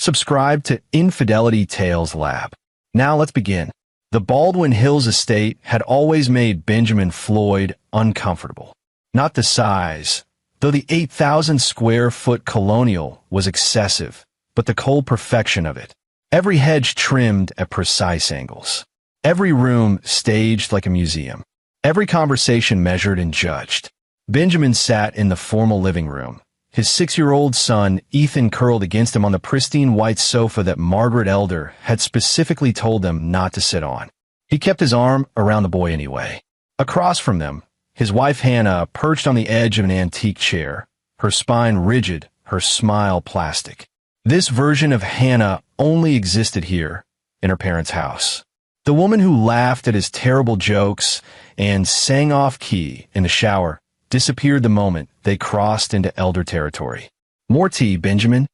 Subscribe to Infidelity Tales Lab. Now let's begin. The Baldwin Hills estate had always made Benjamin Floyd uncomfortable. Not the size, though the 8,000 square foot colonial was excessive, but the cold perfection of it. Every hedge trimmed at precise angles. Every room staged like a museum. Every conversation measured and judged. Benjamin sat in the formal living room. His 6-year-old son, Ethan, curled against him on the pristine white sofa that Margaret Elder had specifically told them not to sit on. He kept his arm around the boy anyway. Across from them, his wife Hannah perched on the edge of an antique chair, her spine rigid, her smile plastic. This version of Hannah only existed here, in her parents' house. The woman who laughed at his terrible jokes and sang off-key in the shower disappeared the moment they crossed into Elder territory. More tea, Benjamin?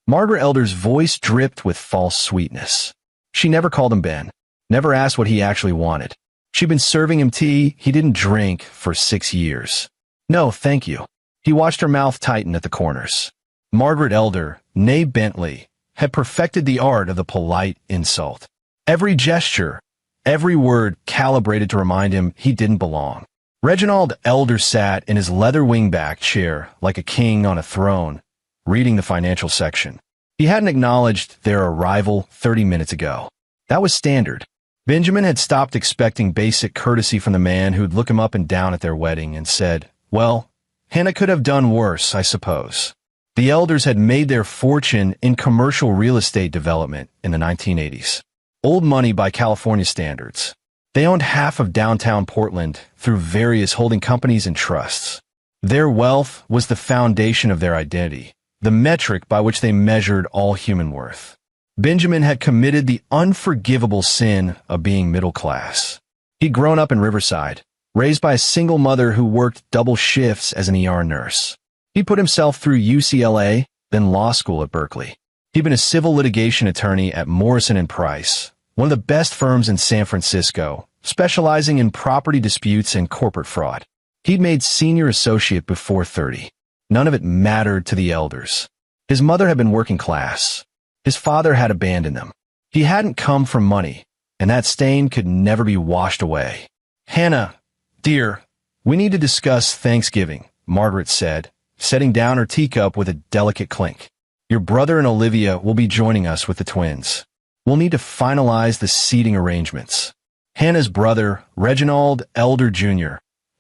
Margaret Elder's voice dripped with false sweetness. She never called him Ben, never asked what he actually wanted. She'd been serving him tea he didn't drink for 6 years. No, thank you. He watched her mouth tighten at the corners. Margaret Elder, née Bentley, had perfected the art of the polite insult. Every gesture, every word calibrated to remind him he didn't belong. Reginald Elder sat in his leather wingback chair like a king on a throne, reading the financial section. He hadn't acknowledged their arrival 30 minutes ago. That was standard. Benjamin had stopped expecting basic courtesy from the man who'd look him up and down at their wedding and said, "Well, Hannah could have done worse, I suppose." The Elders had made their fortune in commercial real estate development in the 1980s. Old money by California standards. They owned half of downtown Portland through various holding companies and trusts. Their wealth was the foundation of their identity, the metric by which they measured all human worth. Benjamin had committed the unforgivable sin of being middle class. He'd grown up in Riverside, raised by a single mother who worked double shifts as an ER nurse. He put himself through UCLA, then law school at Berkeley. He'd been a civil litigation attorney at Morrison & Price, one of the best firms in San Francisco, specializing in property disputes and corporate fraud. He'd made senior associate before 30. None of it mattered to the Elders. His mother had been working class. His father had abandoned them. He hadn't come from money, and that stain could never be washed away. "Hannah, dear, we need to discuss Thanksgiving," Margaret said, setting down her teacup with a delicate clink. "Your brother and Olivia will be joining us with the twins. We'll need to finalize the seating arrangements." Hannah's brother, Reginald Elder Jr.,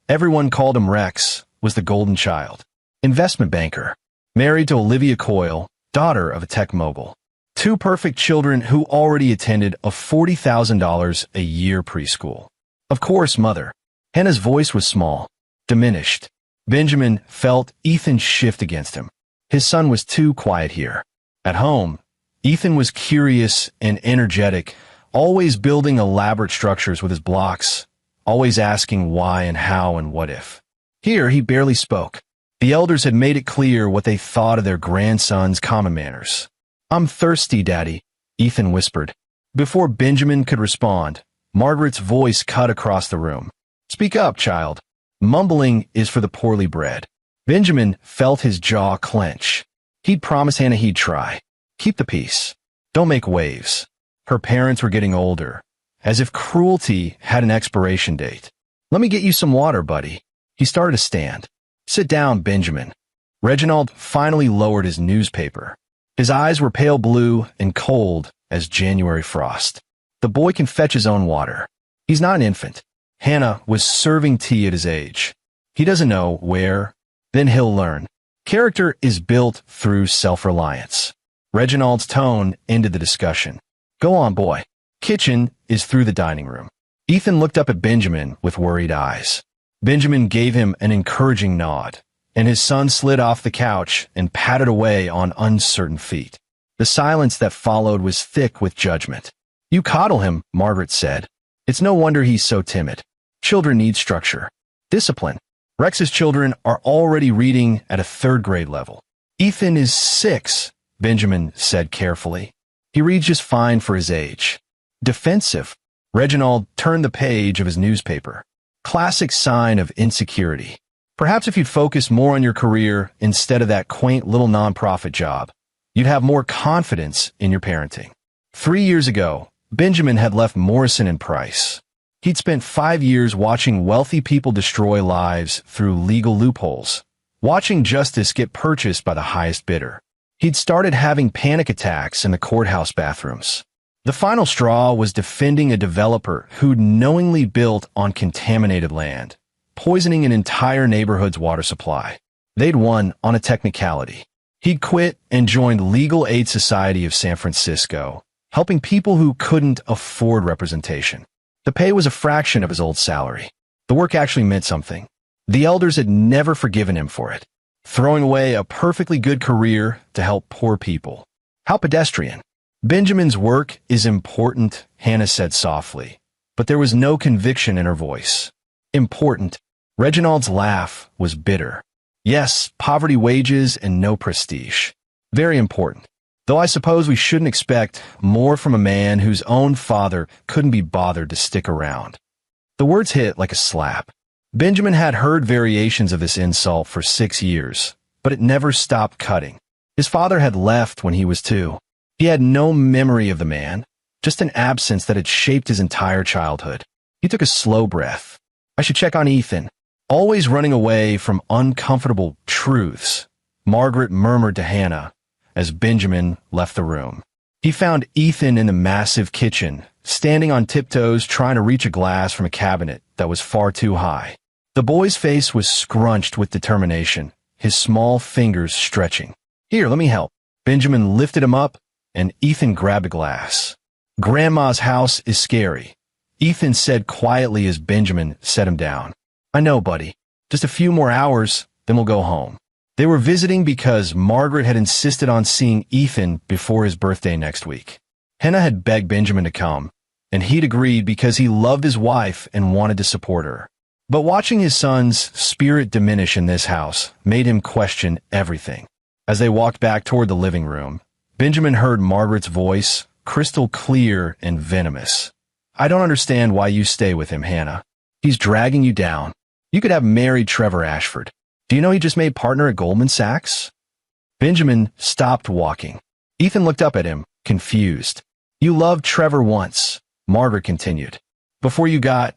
everyone called him Rex, was the golden child. Investment banker, married to Olivia Coyle, daughter of a tech mogul. 2 perfect children who already attended a $40,000 a year preschool. Of course, mother. Hannah's voice was small, diminished. Benjamin felt Ethan shift against him. His son was too quiet here. At home, Ethan was curious and energetic, always building elaborate structures with his blocks, always asking why and how and what if. Here, he barely spoke. The Elders had made it clear what they thought of their grandson's common manners. "I'm thirsty, Daddy," Ethan whispered. Before Benjamin could respond, Margaret's voice cut across the room. "Speak up, child. Mumbling is for the poorly bred." Benjamin felt his jaw clench. He'd promised Hannah he'd try. Keep the peace. Don't make waves. Her parents were getting older, as if cruelty had an expiration date. "Let me get you some water, buddy." He started to stand. "Sit down, Benjamin." Reginald finally lowered his newspaper. His eyes were pale blue and cold as January frost. "The boy can fetch his own water. He's not an infant. Hannah was serving tea at his age. He doesn't know where. Then he'll learn. Character is built through self-reliance." Reginald's tone ended the discussion. "Go on, boy. Kitchen is through the dining room." Ethan looked up at Benjamin with worried eyes. Benjamin gave him an encouraging nod, and his son slid off the couch and patted away on uncertain feet. The silence that followed was thick with judgment. "You coddle him," Margaret said. "It's no wonder he's so timid. Children need structure. Discipline. Rex's children are already reading at a 3rd grade level." "Ethan is 6, Benjamin said carefully. "He reads just fine for his age." Defensive. Reginald turned the page of his newspaper. Classic sign of insecurity. "Perhaps if you'd focus more on your career instead of that quaint little nonprofit job, You'd have more confidence in your parenting. 3 years ago, Benjamin had left Morrison and Price. He'd spent 5 years watching wealthy people destroy lives through legal loopholes, watching justice get purchased by the highest bidder. He'd started having panic attacks in the courthouse bathrooms. The final straw was defending a developer who'd knowingly built on contaminated land, poisoning an entire neighborhood's water supply. They'd won on a technicality. He'd quit and joined Legal Aid Society of San Francisco, helping people who couldn't afford representation. The pay was a fraction of his old salary. The work actually meant something. The elders had never forgiven him for it, throwing away a perfectly good career to help poor people. How pedestrian. Benjamin's work is important, Hannah said softly, but there was no conviction in her voice. Important. Reginald's laugh was bitter. Yes, poverty wages and no prestige. Very important. Though I suppose we shouldn't expect more from a man whose own father couldn't be bothered to stick around. The words hit like a slap. Benjamin had heard variations of this insult for 6 years, but it never stopped cutting. His father had left when he was 2. He had no memory of the man, just an absence that had shaped his entire childhood. He took a slow breath. I should check on Ethan. Always running away from uncomfortable truths, Margaret murmured to Hannah as Benjamin left the room. He found Ethan in the massive kitchen, standing on tiptoes trying to reach a glass from a cabinet that was far too high. The boy's face was scrunched with determination, his small fingers stretching. Here, let me help. Benjamin lifted him up, and Ethan grabbed a glass. Grandma's house is scary, Ethan said quietly as Benjamin set him down. I know, buddy. Just a few more hours, then we'll go home. They were visiting because Margaret had insisted on seeing Ethan before his birthday next week. Hannah had begged Benjamin to come, and he'd agreed because he loved his wife and wanted to support her. But watching his son's spirit diminish in this house made him question everything. As they walked back toward the living room, Benjamin heard Margaret's voice, crystal clear and venomous. I don't understand why you stay with him, Hannah. He's dragging you down. You could have married Trevor Ashford. Do you know he just made partner at Goldman Sachs? Benjamin stopped walking. Ethan looked up at him, confused. You loved Trevor once, Margaret continued, before you got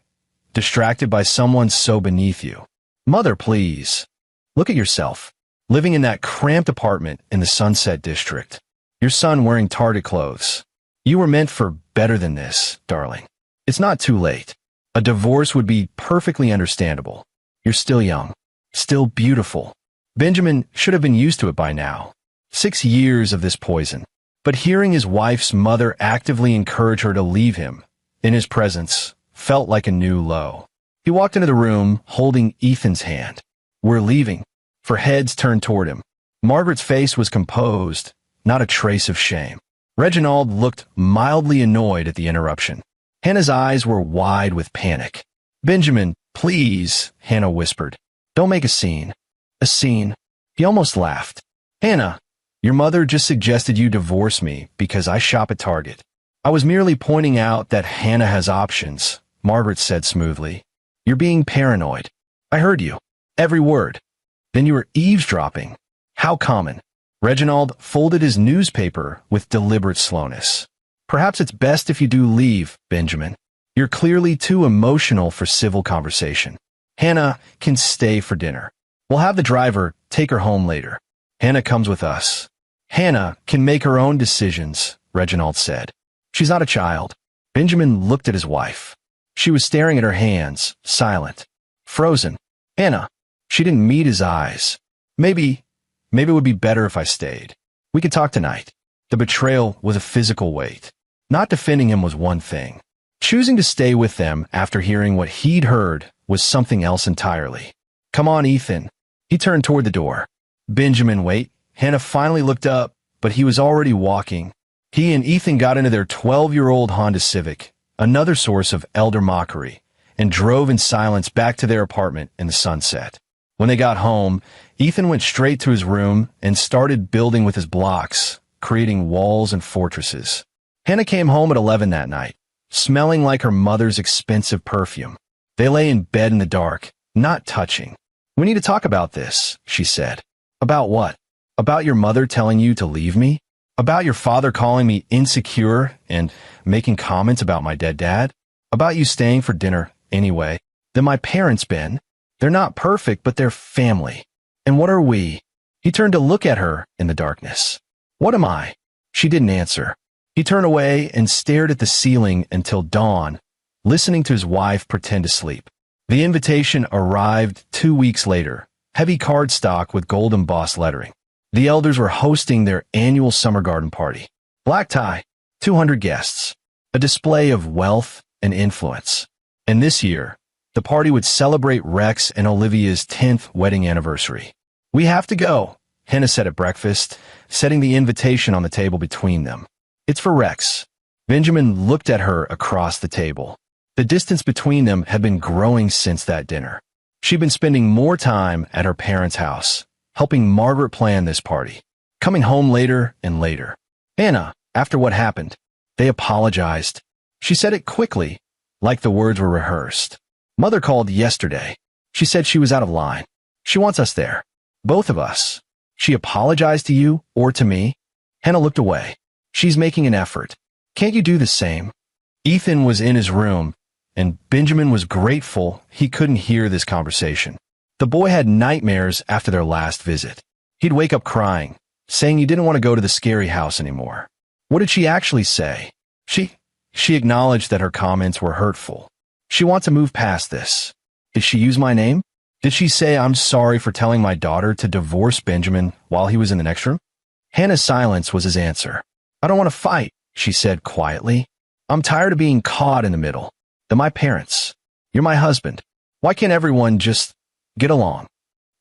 distracted by someone so beneath you. Mother, please. Look at yourself, living in that cramped apartment in the Sunset District. Your son wearing Target clothes. You were meant for better than this, darling. It's not too late. A divorce would be perfectly understandable. You're still young, still beautiful. Benjamin should have been used to it by now. 6 years of this poison. But hearing his wife's mother actively encourage her to leave him in his presence felt like a new low. He walked into the room holding Ethan's hand. We're leaving. For heads turned toward him. Margaret's face was composed, not a trace of shame. Reginald looked mildly annoyed at the interruption. Hannah's eyes were wide with panic. Benjamin, please, Hannah whispered. Don't make a scene. A scene. He almost laughed. Hannah, your mother just suggested you divorce me because I shop at Target. I was merely pointing out that Hannah has options, Margaret said smoothly. You're being paranoid. I heard you. Every word. Then you were eavesdropping. How common. Reginald folded his newspaper with deliberate slowness. Perhaps it's best if you do leave, Benjamin. You're clearly too emotional for civil conversation. Hannah can stay for dinner. We'll have the driver take her home later. Hannah comes with us. Hannah can make her own decisions, Reginald said. She's not a child. Benjamin looked at his wife. She was staring at her hands, silent, frozen. Hannah. She didn't meet his eyes. Maybe it would be better if I stayed. We could talk tonight. The betrayal was a physical weight. Not defending him was one thing. Choosing to stay with them after hearing what he'd heard was something else entirely. Come on, Ethan. He turned toward the door. Benjamin, wait. Hannah finally looked up, but he was already walking. He and Ethan got into their 12-year-old Honda Civic, another source of elder mockery, and drove in silence back to their apartment in the Sunset. When they got home, Ethan went straight to his room and started building with his blocks, creating walls and fortresses. Hannah came home at 11 that night, smelling like her mother's expensive perfume. They lay in bed in the dark, not touching. We need to talk about this, she said. About what? About your mother telling you to leave me? About your father calling me insecure and making comments about my dead dad? About you staying for dinner anyway? Then my parents, Ben. They're not perfect, but they're family. And what are we? He turned to look at her in the darkness. What am I? She didn't answer. He turned away and stared at the ceiling until dawn, listening to his wife pretend to sleep. The invitation arrived 2 weeks later, heavy cardstock with gold embossed lettering. The elders were hosting their annual summer garden party. Black tie, 200 guests, a display of wealth and influence. And this year, the party would celebrate Rex and Olivia's 10th wedding anniversary. We have to go, Hannah said at breakfast, setting the invitation on the table between them. It's for Rex. Benjamin looked at her across the table. The distance between them had been growing since that dinner. She'd been spending more time at her parents' house, helping Margaret plan this party, coming home later and later. Hannah, after what happened, they apologized. She said it quickly, like the words were rehearsed. Mother called yesterday. She said she was out of line. She wants us there. Both of us. She apologized to you or to me? Hannah looked away. She's making an effort. Can't you do the same? Ethan was in his room, and Benjamin was grateful he couldn't hear this conversation. The boy had nightmares after their last visit. He'd wake up crying, saying he didn't want to go to the scary house anymore. What did she actually say? She acknowledged that her comments were hurtful. She wants to move past this. Did she use my name? Did she say I'm sorry for telling my daughter to divorce Benjamin while he was in the next room? Hannah's silence was his answer. I don't want to fight, she said quietly. I'm tired of being caught in the middle. They're my parents. You're my husband. Why can't everyone just get along?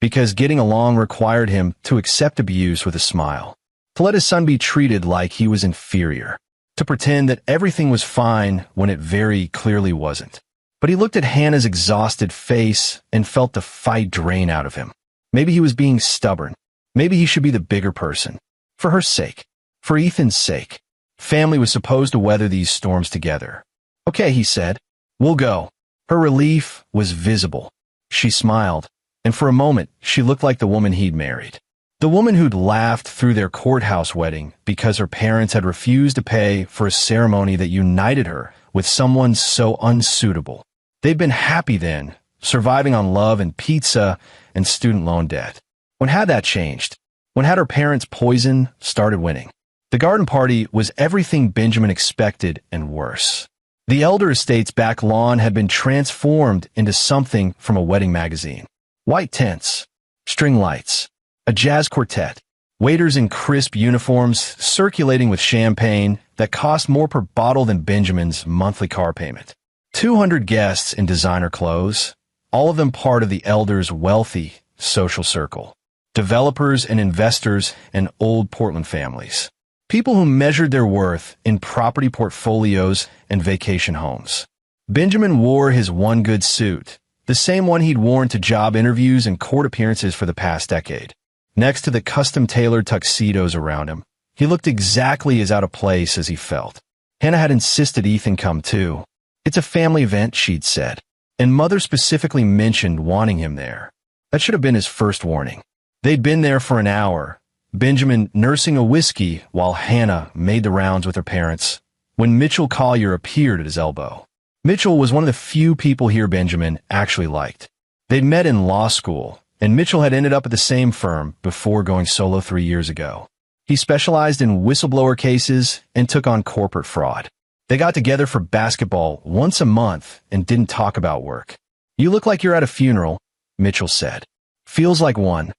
Because getting along required him to accept abuse with a smile, to let his son be treated like he was inferior, to pretend that everything was fine when it very clearly wasn't. But he looked at Hannah's exhausted face and felt the fight drain out of him. Maybe he was being stubborn. Maybe he should be the bigger person. For her sake. For Ethan's sake. Family was supposed to weather these storms together. Okay, he said. We'll go. Her relief was visible. She smiled, and for a moment, she looked like the woman he'd married. The woman who'd laughed through their courthouse wedding because her parents had refused to pay for a ceremony that united her with someone so unsuitable. They'd been happy then, surviving on love and pizza and student loan debt. When had that changed? When had her parents' poison started winning? The garden party was everything Benjamin expected and worse. The elder estate's back lawn had been transformed into something from a wedding magazine. White tents, string lights, a jazz quartet, waiters in crisp uniforms circulating with champagne that cost more per bottle than Benjamin's monthly car payment. 200 guests in designer clothes, all of them part of the elder's wealthy social circle. Developers and investors and old Portland families. People who measured their worth in property portfolios and vacation homes. Benjamin wore his one good suit, the same one he'd worn to job interviews and court appearances for the past decade. Next to the custom-tailored tuxedos around him, he looked exactly as out of place as he felt. Hannah had insisted Ethan come too. It's a family event, she'd said, and Mother specifically mentioned wanting him there. That should have been his first warning. They'd been there for an hour, Benjamin nursing a whiskey while Hannah made the rounds with her parents, when Mitchell Collier appeared at his elbow. Mitchell was one of the few people here Benjamin actually liked. They'd met in law school, and Mitchell had ended up at the same firm before going solo 3 years ago. He specialized in whistleblower cases and took on corporate fraud. They got together for basketball once a month and didn't talk about work. You look like you're at a funeral, Mitchell said. Feels like one.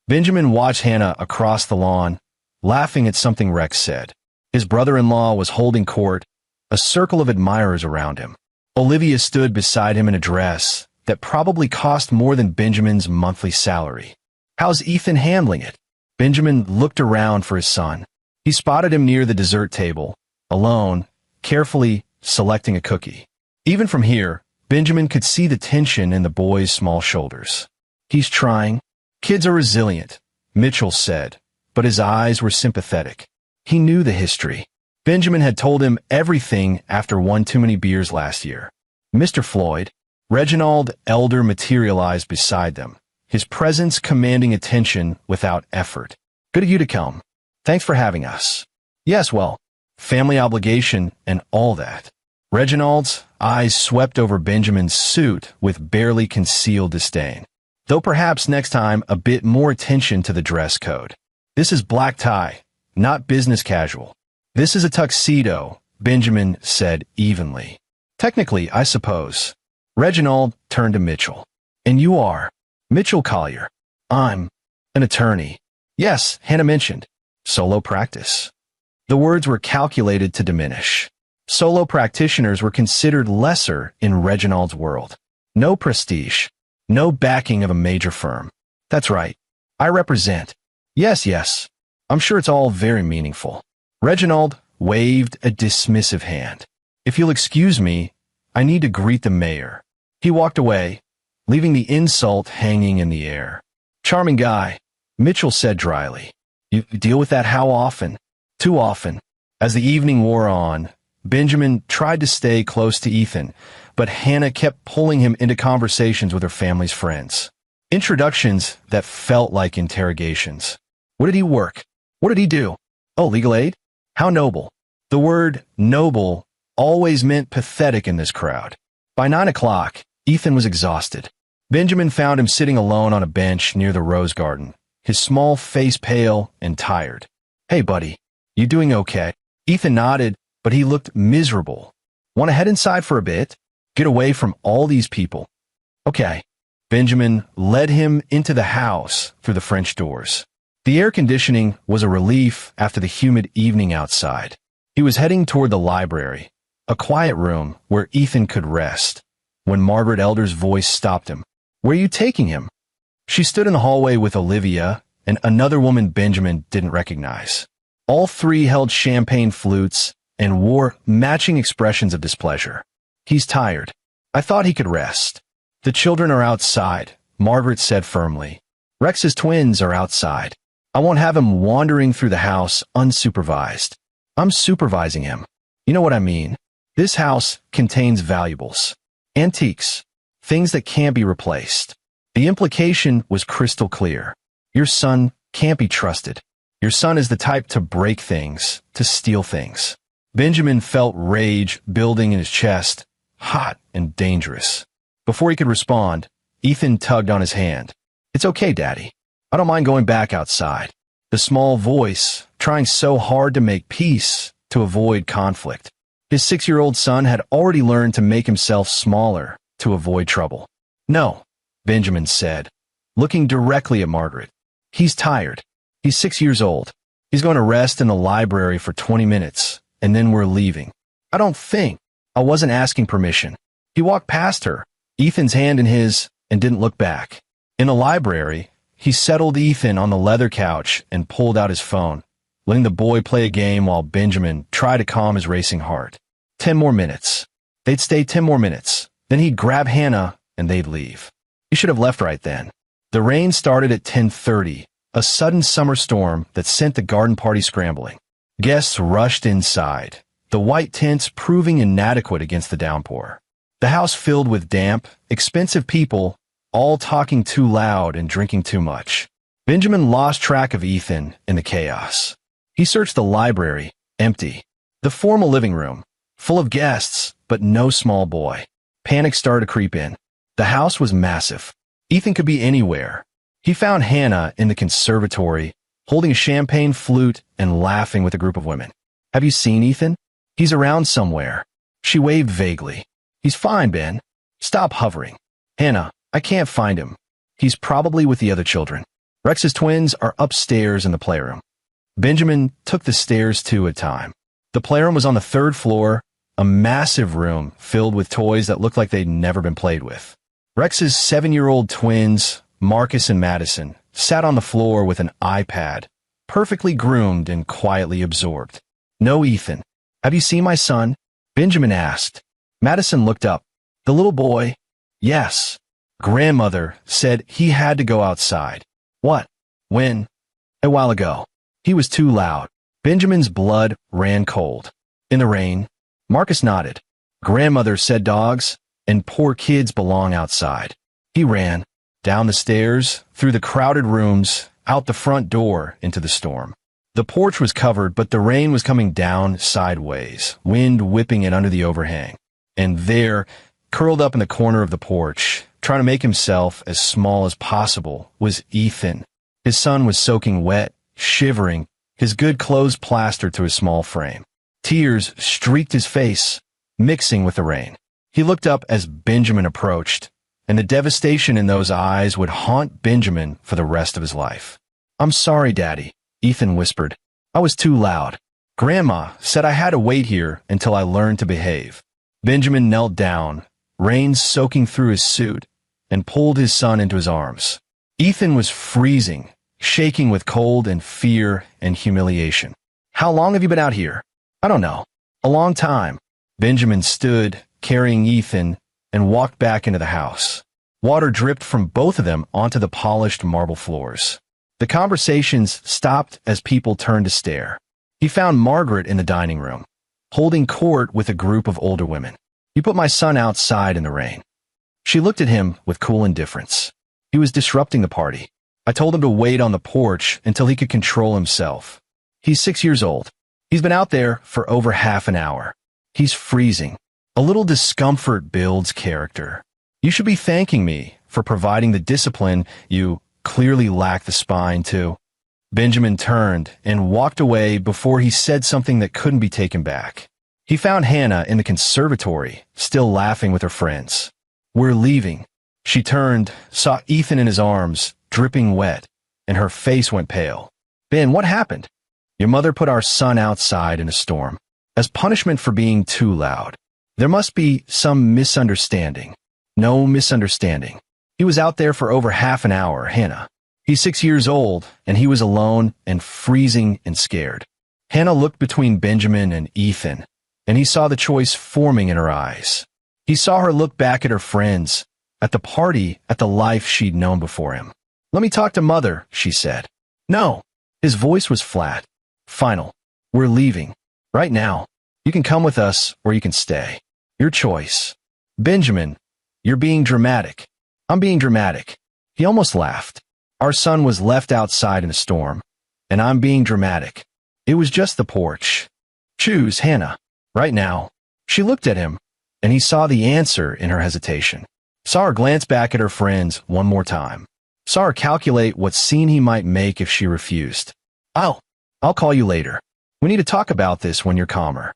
Benjamin watched Hannah across the lawn, laughing at something Rex said. His brother-in-law was holding court, a circle of admirers around him. Olivia stood beside him in a dress that probably cost more than Benjamin's monthly salary. How's Ethan handling it? Benjamin looked around for his son. He spotted him near the dessert table, alone, carefully selecting a cookie. Even from here, Benjamin could see the tension in the boy's small shoulders. He's trying. Kids are resilient, Mitchell said, but his eyes were sympathetic. He knew the history. Benjamin had told him everything after one too many beers last year. Mr. Floyd, Reginald Elder materialized beside them, his presence commanding attention without effort. Good of you to come. Thanks for having us. Yes, well, family obligation and all that. Reginald's eyes swept over Benjamin's suit with barely concealed disdain, though perhaps next time a bit more attention to the dress code. This is black tie, not business casual. This is a tuxedo, Benjamin said evenly. Technically, I suppose. Reginald turned to Mitchell. And you are? Mitchell Collier. I'm an attorney. Yes, Hannah mentioned. Solo practice. The words were calculated to diminish. Solo practitioners were considered lesser in Reginald's world. No prestige. No backing of a major firm. That's right. I represent. Yes. I'm sure it's all very meaningful. Reginald waved a dismissive hand. If you'll excuse me, I need to greet the mayor. He walked away, leaving the insult hanging in the air. Charming guy, Mitchell said dryly. You deal with that how often? Too often. As the evening wore on, Benjamin tried to stay close to Ethan, but Hannah kept pulling him into conversations with her family's friends. Introductions that felt like interrogations. Where did he work? What did he do? Oh, legal aid? How noble. The word noble always meant pathetic in this crowd. By 9 o'clock, Ethan was exhausted. Benjamin found him sitting alone on a bench near the rose garden, his small face pale and tired. Hey, buddy, you doing okay? Ethan nodded, but he looked miserable. Want to head inside for a bit? Get away from all these people. Okay. Benjamin led him into the house through the French doors. The air conditioning was a relief after the humid evening outside. He was heading toward the library, a quiet room where Ethan could rest, when Margaret Elder's voice stopped him. Where are you taking him? She stood in the hallway with Olivia and another woman Benjamin didn't recognize. All three held champagne flutes and wore matching expressions of displeasure. He's tired. I thought he could rest. The children are outside, Margaret said firmly. Rex's twins are outside. I won't have him wandering through the house unsupervised. I'm supervising him. You know what I mean? This house contains valuables. Antiques. Things that can't be replaced. The implication was crystal clear. Your son can't be trusted. Your son is the type to break things, to steal things. Benjamin felt rage building in his chest, hot and dangerous. Before he could respond, Ethan tugged on his hand. It's okay, Daddy. I don't mind going back outside. The small voice, trying so hard to make peace, to avoid conflict. His 6-year-old son had already learned to make himself smaller to avoid trouble. No, Benjamin said, looking directly at Margaret. He's tired. He's 6 years old. He's going to rest in the library for 20 minutes, and then we're leaving. I don't think. I wasn't asking permission. He walked past her, Ethan's hand in his, and didn't look back. In the library, he settled Ethan on the leather couch and pulled out his phone, letting the boy play a game while Benjamin tried to calm his racing heart. 10 more minutes. They'd stay 10 more minutes. Then he'd grab Hannah and they'd leave. He should have left right then. The rain started at 10:30, a sudden summer storm that sent the garden party scrambling. Guests rushed inside, the white tents proving inadequate against the downpour. The house filled with damp, expensive people, all talking too loud and drinking too much. Benjamin lost track of Ethan in the chaos. He searched the library, empty. The formal living room, full of guests, but no small boy. Panic started to creep in. The house was massive. Ethan could be anywhere. He found Hannah in the conservatory, holding a champagne flute and laughing with a group of women. Have you seen Ethan? He's around somewhere. She waved vaguely. He's fine, Ben. Stop hovering. Hannah, I can't find him. He's probably with the other children. Rex's twins are upstairs in the playroom. Benjamin took the stairs two at a time. The playroom was on the 3rd floor, a massive room filled with toys that looked like they'd never been played with. Rex's 7-year-old twins, Marcus and Madison, sat on the floor with an iPad, perfectly groomed and quietly absorbed. No Ethan. Have you seen my son? Benjamin asked. Madison looked up. The little boy? Yes. Grandmother said he had to go outside. What? When? A while ago. He was too loud. Benjamin's blood ran cold. In the rain? Marcus nodded. Grandmother said dogs and poor kids belong outside. He ran. Down the stairs, through the crowded rooms, out the front door into the storm. The The porch was covered, but the rain was coming down sideways, wind whipping it under the overhang. And there, curled up in the corner of the porch, trying to make himself as small as possible, was Ethan. His son was soaking wet, shivering, his good clothes plastered to his small frame. Tears streaked his face, mixing with the rain. He looked up as Benjamin approached, and the devastation in those eyes would haunt Benjamin for the rest of his life. "I'm sorry, Daddy," Ethan whispered. "I was too loud. Grandma said I had to wait here until I learned to behave." Benjamin knelt down, rain soaking through his suit, and pulled his son into his arms. Ethan was freezing, shaking with cold and fear and humiliation. "How long have you been out here?" "I don't know. A long time." Benjamin stood, carrying Ethan, and walked back into the house. Water dripped from both of them onto the polished marble floors. The conversations stopped as people turned to stare. He found Margaret in the dining room, holding court with a group of older women. "You put my son outside in the rain." She looked at him with cool indifference. "He was disrupting the party. I told him to wait on the porch until he could control himself. He's 6 years old. He's been out there for over half an hour. He's freezing. A little discomfort builds character. You should be thanking me for providing the discipline you clearly lack the spine to." Benjamin turned and walked away before he said something that couldn't be taken back. He found Hannah in the conservatory, still laughing with her friends. "We're leaving." She turned, saw Ethan in his arms, dripping wet, and her face went pale. "Ben, what happened?" "Your mother put our son outside in a storm, as punishment for being too loud. There must be some misunderstanding." "No misunderstanding. He was out there for over half an hour, Hannah. He's 6 years old, and he was alone and freezing and scared." Hannah looked between Benjamin and Ethan, and he saw the choice forming in her eyes. He saw her look back at her friends, at the party, at the life she'd known before him. "Let me talk to Mother," she said. "No." His voice was flat. "Final. We're leaving. Right now. You can come with us or you can stay. Your choice." "Benjamin, you're being dramatic." "I'm being dramatic." He almost laughed. "Our son was left outside in a storm, and I'm being dramatic. It was just the porch. Choose, Hannah. Right now." She looked at him, and he saw the answer in her hesitation. Saw her glance back at her friends one more time. Saw her calculate what scene he might make if she refused. I'll call you later. We need to talk about this when you're calmer."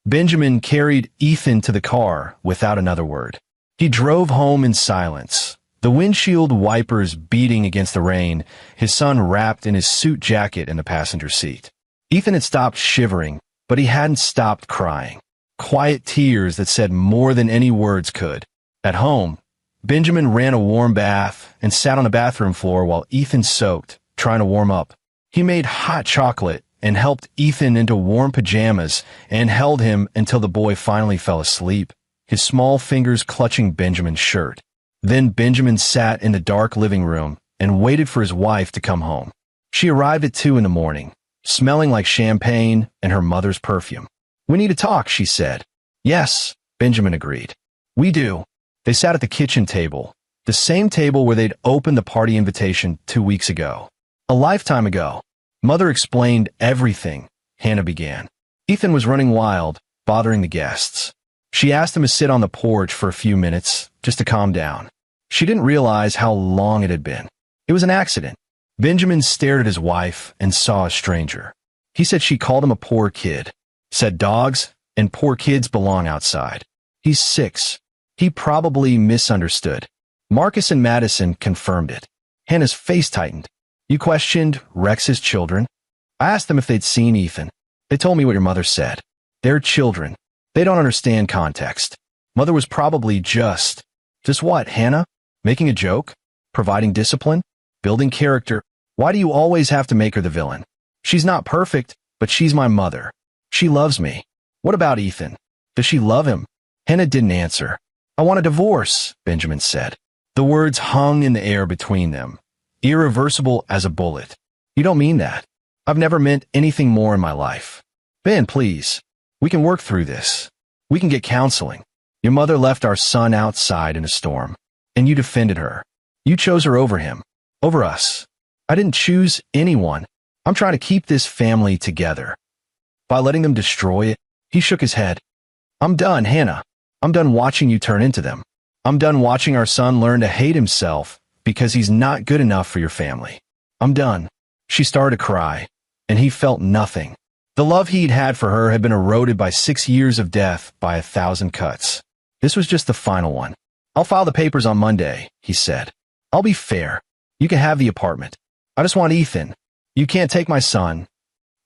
Benjamin carried Ethan to the car without another word. He drove home in silence, the windshield wipers beating against the rain, his son wrapped in his suit jacket in the passenger seat. Ethan had stopped shivering, but he hadn't stopped crying. Quiet tears that said more than any words could. At home, Benjamin ran a warm bath and sat on the bathroom floor while Ethan soaked, trying to warm up. He made hot chocolate and helped Ethan into warm pajamas and held him until the boy finally fell asleep, his small fingers clutching Benjamin's shirt. Then Benjamin sat in the dark living room and waited for his wife to come home. She arrived at 2 in the morning, smelling like champagne and her mother's perfume. "We need to talk," she said. "Yes," Benjamin agreed. "We do." They sat at the kitchen table, the same table where they'd opened the party invitation 2 weeks ago. A lifetime ago. Mother explained everything, Hannah began. Ethan was running wild, bothering the guests. She asked him to sit on the porch for a few minutes, just to calm down. She didn't realize how long it had been. It was an accident. Benjamin stared at his wife and saw a stranger. He said she called him a poor kid. Said dogs and poor kids belong outside. He's 6. He probably misunderstood. Marcus and Madison confirmed it. Hannah's face tightened. "You questioned Rex's children?" "I asked them if they'd seen Ethan. They told me what your mother said. They're children. They don't understand context. Mother was probably just what, Hannah? Making a joke? Providing discipline? Building character? Why do you always have to make her the villain? She's not perfect, but she's my mother. She loves me. What about Ethan? Does she love him?" Hannah didn't answer. "I want a divorce," Benjamin said. The words hung in the air between them, irreversible as a bullet. "You don't mean that. I've never meant anything more in my life. Ben, please. We can work through this. We can get counseling. Your mother left our son outside in a storm, and you defended her. You chose her over him, over us. I didn't choose anyone. I'm trying to keep this family together. By letting them destroy it, he shook his head. I'm done, Hannah. I'm done watching you turn into them. I'm done watching our son learn to hate himself because he's not good enough for your family. I'm done. She started to cry, and he felt nothing. The love he'd had for her had been eroded by 6 years of death by 1,000 cuts. This was just the final one. I'll file the papers on Monday, he said. I'll be fair. You can have the apartment. I just want Ethan. You can't take my son.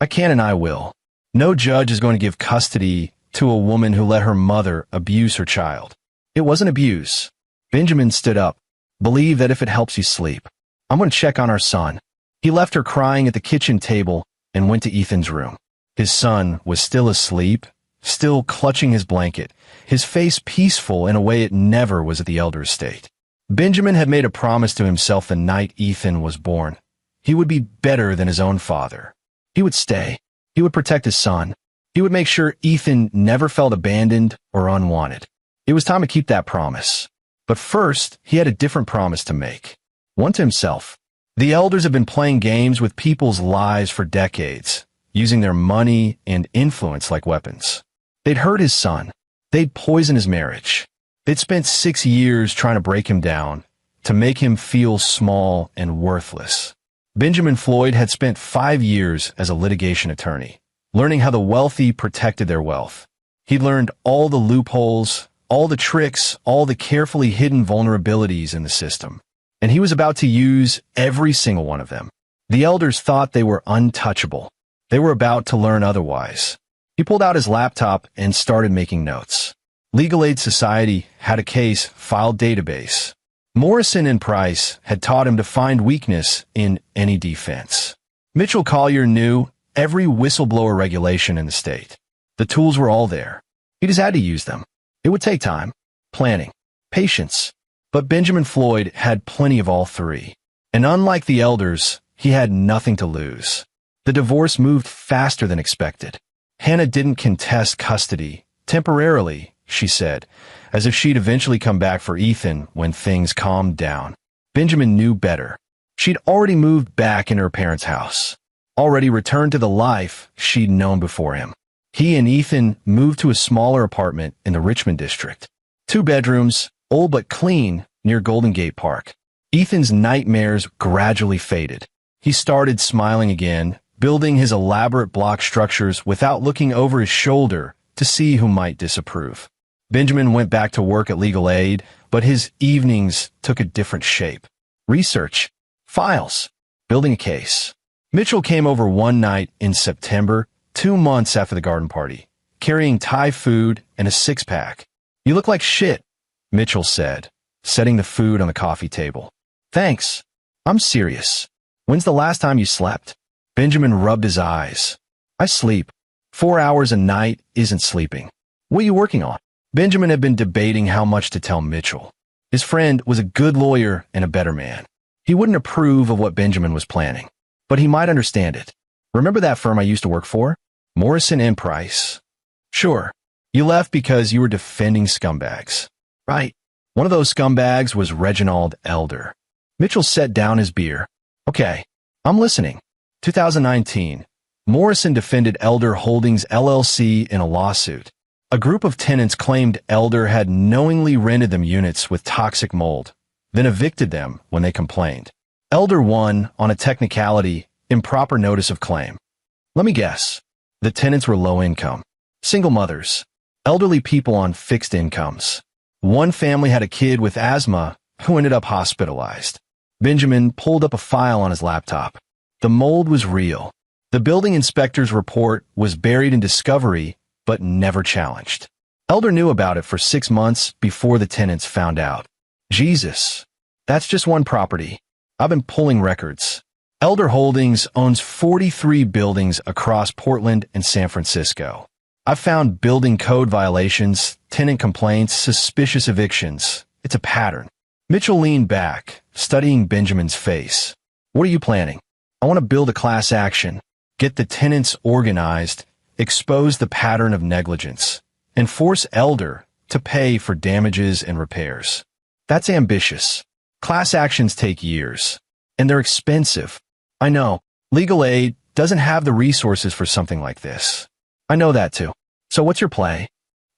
I can and I will. No judge is going to give custody to a woman who let her mother abuse her child. It wasn't abuse. Benjamin stood up. Believe that if it helps you sleep. I'm going to check on our son. He left her crying at the kitchen table and went to Ethan's room. His son was still asleep, still clutching his blanket, his face peaceful in a way it never was at the elder estate. Benjamin had made a promise to himself the night Ethan was born. He would be better than his own father. He would stay. He would protect his son. He would make sure Ethan never felt abandoned or unwanted. It was time to keep that promise. But first, he had a different promise to make. One to himself. The elders had been playing games with people's lives for decades, using their money and influence like weapons. They'd hurt his son. They'd poisoned his marriage. They'd spent 6 years trying to break him down, to make him feel small and worthless. Benjamin Floyd had spent 5 years as a litigation attorney, learning how the wealthy protected their wealth. He'd learned all the loopholes, all the tricks, all the carefully hidden vulnerabilities in the system. And he was about to use every single one of them. The elders thought they were untouchable. They were about to learn otherwise. He pulled out his laptop and started making notes. Legal Aid Society had a case file database. Morrison and Price had taught him to find weakness in any defense. Mitchell Collier knew every whistleblower regulation in the state. The tools were all there. He just had to use them. It would take time, planning, patience. But Benjamin Floyd had plenty of all three. And unlike the elders, he had nothing to lose. The divorce moved faster than expected. Hannah didn't contest custody. Temporarily, she said, as if she'd eventually come back for Ethan when things calmed down. Benjamin knew better. She'd already moved back into her parents' house, already returned to the life she'd known before him. He and Ethan moved to a smaller apartment in the Richmond district. 2 bedrooms, old but clean, near Golden Gate Park. Ethan's nightmares gradually faded. He started smiling again, building his elaborate block structures without looking over his shoulder to see who might disapprove. Benjamin went back to work at Legal Aid, but his evenings took a different shape. Research, files, building a case. Mitchell came over one night in September, 2 months after the garden party, carrying Thai food and a 6-pack. You look like shit, Mitchell said, setting the food on the coffee table. Thanks. I'm serious. When's the last time you slept? Benjamin rubbed his eyes. I sleep. 4 hours a night isn't sleeping. What are you working on? Benjamin had been debating how much to tell Mitchell. His friend was a good lawyer and a better man. He wouldn't approve of what Benjamin was planning, but he might understand it. Remember that firm I used to work for? Morrison and Price. Sure. You left because you were defending scumbags. Right. One of those scumbags was Reginald Elder. Mitchell set down his beer. Okay, I'm listening. 2019. Morrison defended Elder Holdings LLC in a lawsuit. A group of tenants claimed Elder had knowingly rented them units with toxic mold, then evicted them when they complained. Elder won on a technicality, improper notice of claim. Let me guess. The tenants were low income. Single mothers. Elderly people on fixed incomes. One family had a kid with asthma who ended up hospitalized. Benjamin pulled up a file on his laptop. The mold was real. The building inspector's report was buried in discovery, but never challenged. Elder knew about it for 6 months before the tenants found out. Jesus, that's just one property. I've been pulling records. Elder Holdings owns 43 buildings across Portland and San Francisco. I've found building code violations, tenant complaints, suspicious evictions. It's a pattern. Mitchell leaned back, studying Benjamin's face. What are you planning? I want to build a class action, get the tenants organized, expose the pattern of negligence, and force Elder to pay for damages and repairs. That's ambitious. Class actions take years, and they're expensive. I know, legal aid, doesn't have the resources for something like this. I know that too. So what's your play?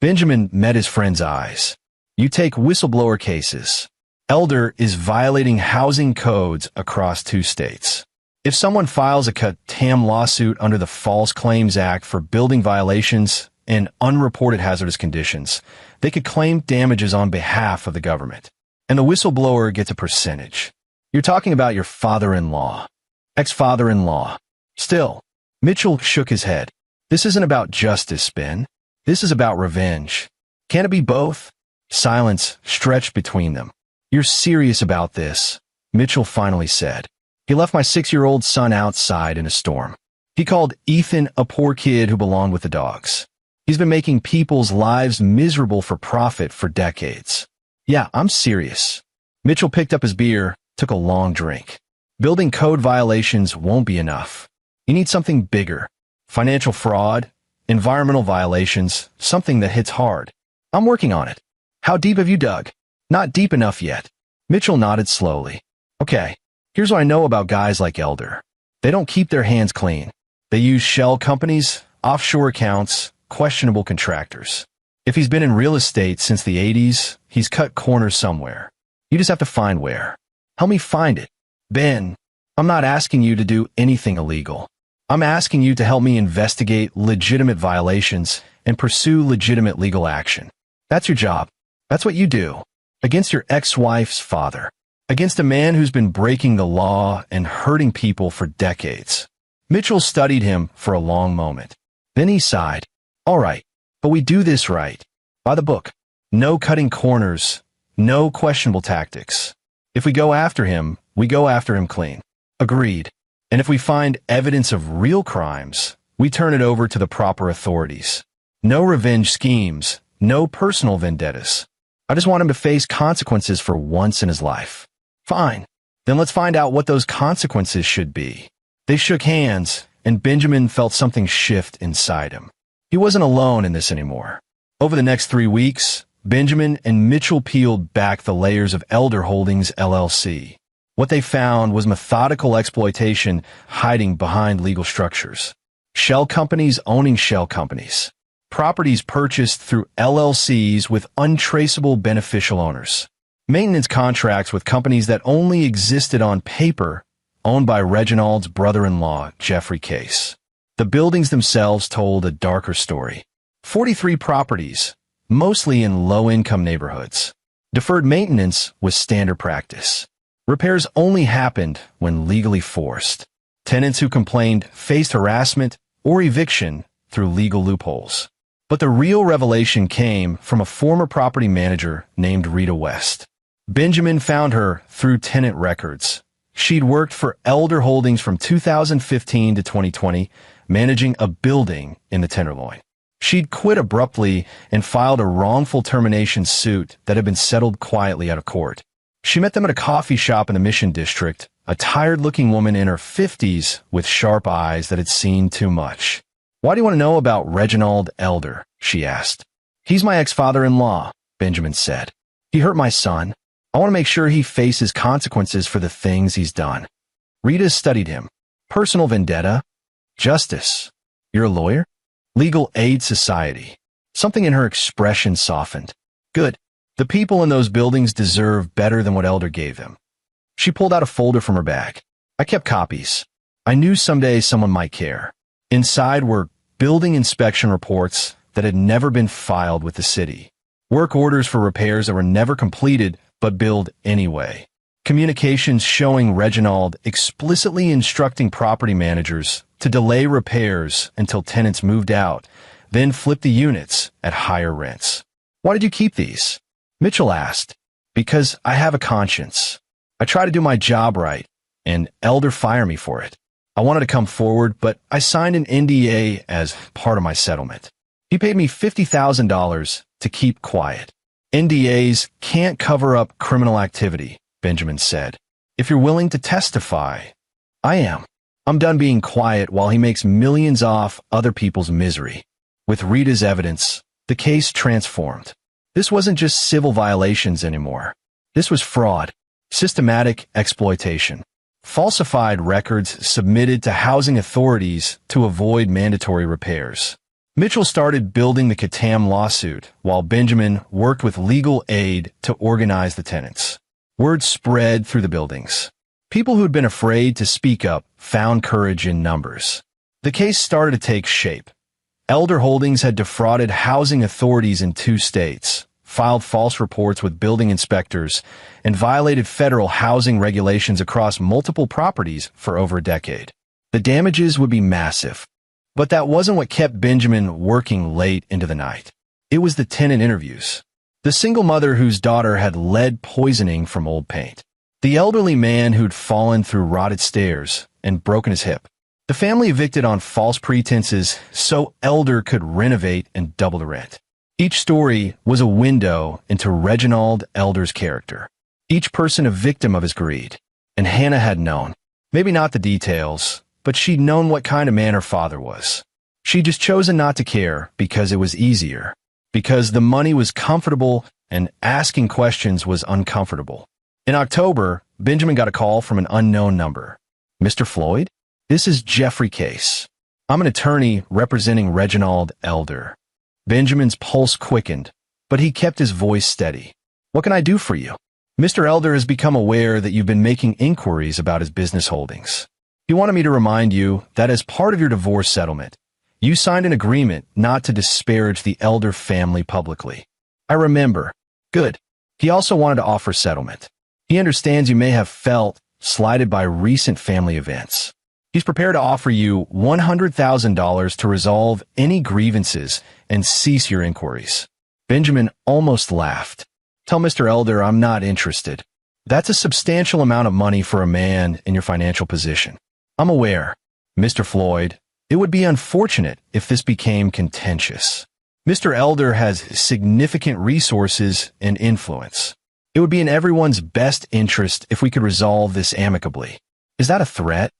Benjamin met his friend's eyes. You take whistleblower cases. Elder is violating housing codes across 2 states. If someone files a CAT-TAM lawsuit under the False Claims Act for building violations and unreported hazardous conditions, they could claim damages on behalf of the government. And the whistleblower gets a percentage. You're talking about your father-in-law. Ex-father-in-law. Still, Mitchell shook his head. This isn't about justice, Ben. This is about revenge. Can it be both? Silence stretched between them. You're serious about this, Mitchell finally said. He left my 6-year-old son outside in a storm. He called Ethan a poor kid who belonged with the dogs. He's been making people's lives miserable for profit for decades. Yeah, I'm serious. Mitchell picked up his beer, took a long drink. Building code violations won't be enough. You need something bigger. Financial fraud, environmental violations, something that hits hard. I'm working on it. How deep have you dug? Not deep enough yet. Mitchell nodded slowly. Okay. Here's what I know about guys like Elder. They don't keep their hands clean. They use shell companies, offshore accounts, questionable contractors. If he's been in real estate since the 80s, he's cut corners somewhere. You just have to find where. Help me find it. Ben, I'm not asking you to do anything illegal. I'm asking you to help me investigate legitimate violations and pursue legitimate legal action. That's your job. That's what you do. Against your ex-wife's father. Against a man who's been breaking the law and hurting people for decades. Mitchell studied him for a long moment. Then he sighed. All right, but we do this right. By the book. No cutting corners. No questionable tactics. If we go after him, we go after him clean. Agreed. And if we find evidence of real crimes, we turn it over to the proper authorities. No revenge schemes. No personal vendettas. I just want him to face consequences for once in his life. Fine. Then let's find out what those consequences should be. They shook hands, and Benjamin felt something shift inside him. He wasn't alone in this anymore. Over the next 3 weeks, Benjamin and Mitchell peeled back the layers of Elder Holdings LLC. What they found was methodical exploitation hiding behind legal structures. Shell companies owning shell companies. Properties purchased through LLCs with untraceable beneficial owners. Maintenance contracts with companies that only existed on paper, owned by Reginald's brother-in-law, Jeffrey Case. The buildings themselves told a darker story. 43 properties, mostly in low-income neighborhoods. Deferred maintenance was standard practice. Repairs only happened when legally forced. Tenants who complained faced harassment or eviction through legal loopholes. But the real revelation came from a former property manager named Rita West. Benjamin found her through tenant records. She'd worked for Elder Holdings from 2015 to 2020, managing a building in the Tenderloin. She'd quit abruptly and filed a wrongful termination suit that had been settled quietly out of court. She met them at a coffee shop in the Mission District, a tired-looking woman in her 50s with sharp eyes that had seen too much. Why do you want to know about Reginald Elder? She asked. He's my ex-father-in-law, Benjamin said. He hurt my son. I want to make sure he faces consequences for the things he's done. Rita studied him. Personal vendetta. Justice. You're a lawyer? Legal Aid Society. Something in her expression softened. Good. The people in those buildings deserve better than what Elder gave them. She pulled out a folder from her bag. I kept copies. I knew someday someone might care. Inside were building inspection reports that had never been filed with the city. Work orders for repairs that were never completed but billed anyway. Communications showing Reginald explicitly instructing property managers to delay repairs until tenants moved out, then flip the units at higher rents. Why did you keep these? Mitchell asked. Because I have a conscience. I try to do my job right, and Elder fired me for it. I wanted to come forward, but I signed an NDA as part of my settlement. He paid me $50,000 to keep quiet. NDAs can't cover up criminal activity, Benjamin said. If you're willing to testify, I am. I'm done being quiet while he makes millions off other people's misery. With Rita's evidence, the case transformed. This wasn't just civil violations anymore. This was fraud, systematic exploitation. falsified records submitted to housing authorities to avoid mandatory repairs. Mitchell started building the Katam lawsuit, while Benjamin worked with legal aid to organize the tenants. Word spread through the buildings. People who had been afraid to speak up found courage in numbers. The case started to take shape. Elder Holdings had defrauded housing authorities in 2 states, filed false reports with building inspectors, and violated federal housing regulations across multiple properties for over a decade. The damages would be massive. But that wasn't what kept Benjamin working late into the night. It was the tenant interviews. The single mother whose daughter had lead poisoning from old paint. The elderly man who'd fallen through rotted stairs and broken his hip. The family evicted on false pretenses so Elder could renovate and double the rent. Each story was a window into Reginald Elder's character. Each person a victim of his greed. And Hannah had known. Maybe not the details, but she'd known what kind of man her father was. She'd just chosen not to care because it was easier. Because the money was comfortable and asking questions was uncomfortable. In October, Benjamin got a call from an unknown number. Mr. Floyd? This is Jeffrey Case. I'm an attorney representing Reginald Elder. Benjamin's pulse quickened, but he kept his voice steady. What can I do for you? Mr. Elder has become aware that you've been making inquiries about his business holdings. He wanted me to remind you that as part of your divorce settlement, you signed an agreement not to disparage the Elder family publicly. I remember. Good. He also wanted to offer settlement. He understands you may have felt slighted by recent family events. He's prepared to offer you $100,000 to resolve any grievances and cease your inquiries. Benjamin almost laughed. Tell Mr. Elder I'm not interested. That's a substantial amount of money for a man in your financial position. I'm aware, Mr. Floyd, it would be unfortunate if this became contentious. Mr. Elder has significant resources and influence. It would be in everyone's best interest if we could resolve this amicably. Is that a threat?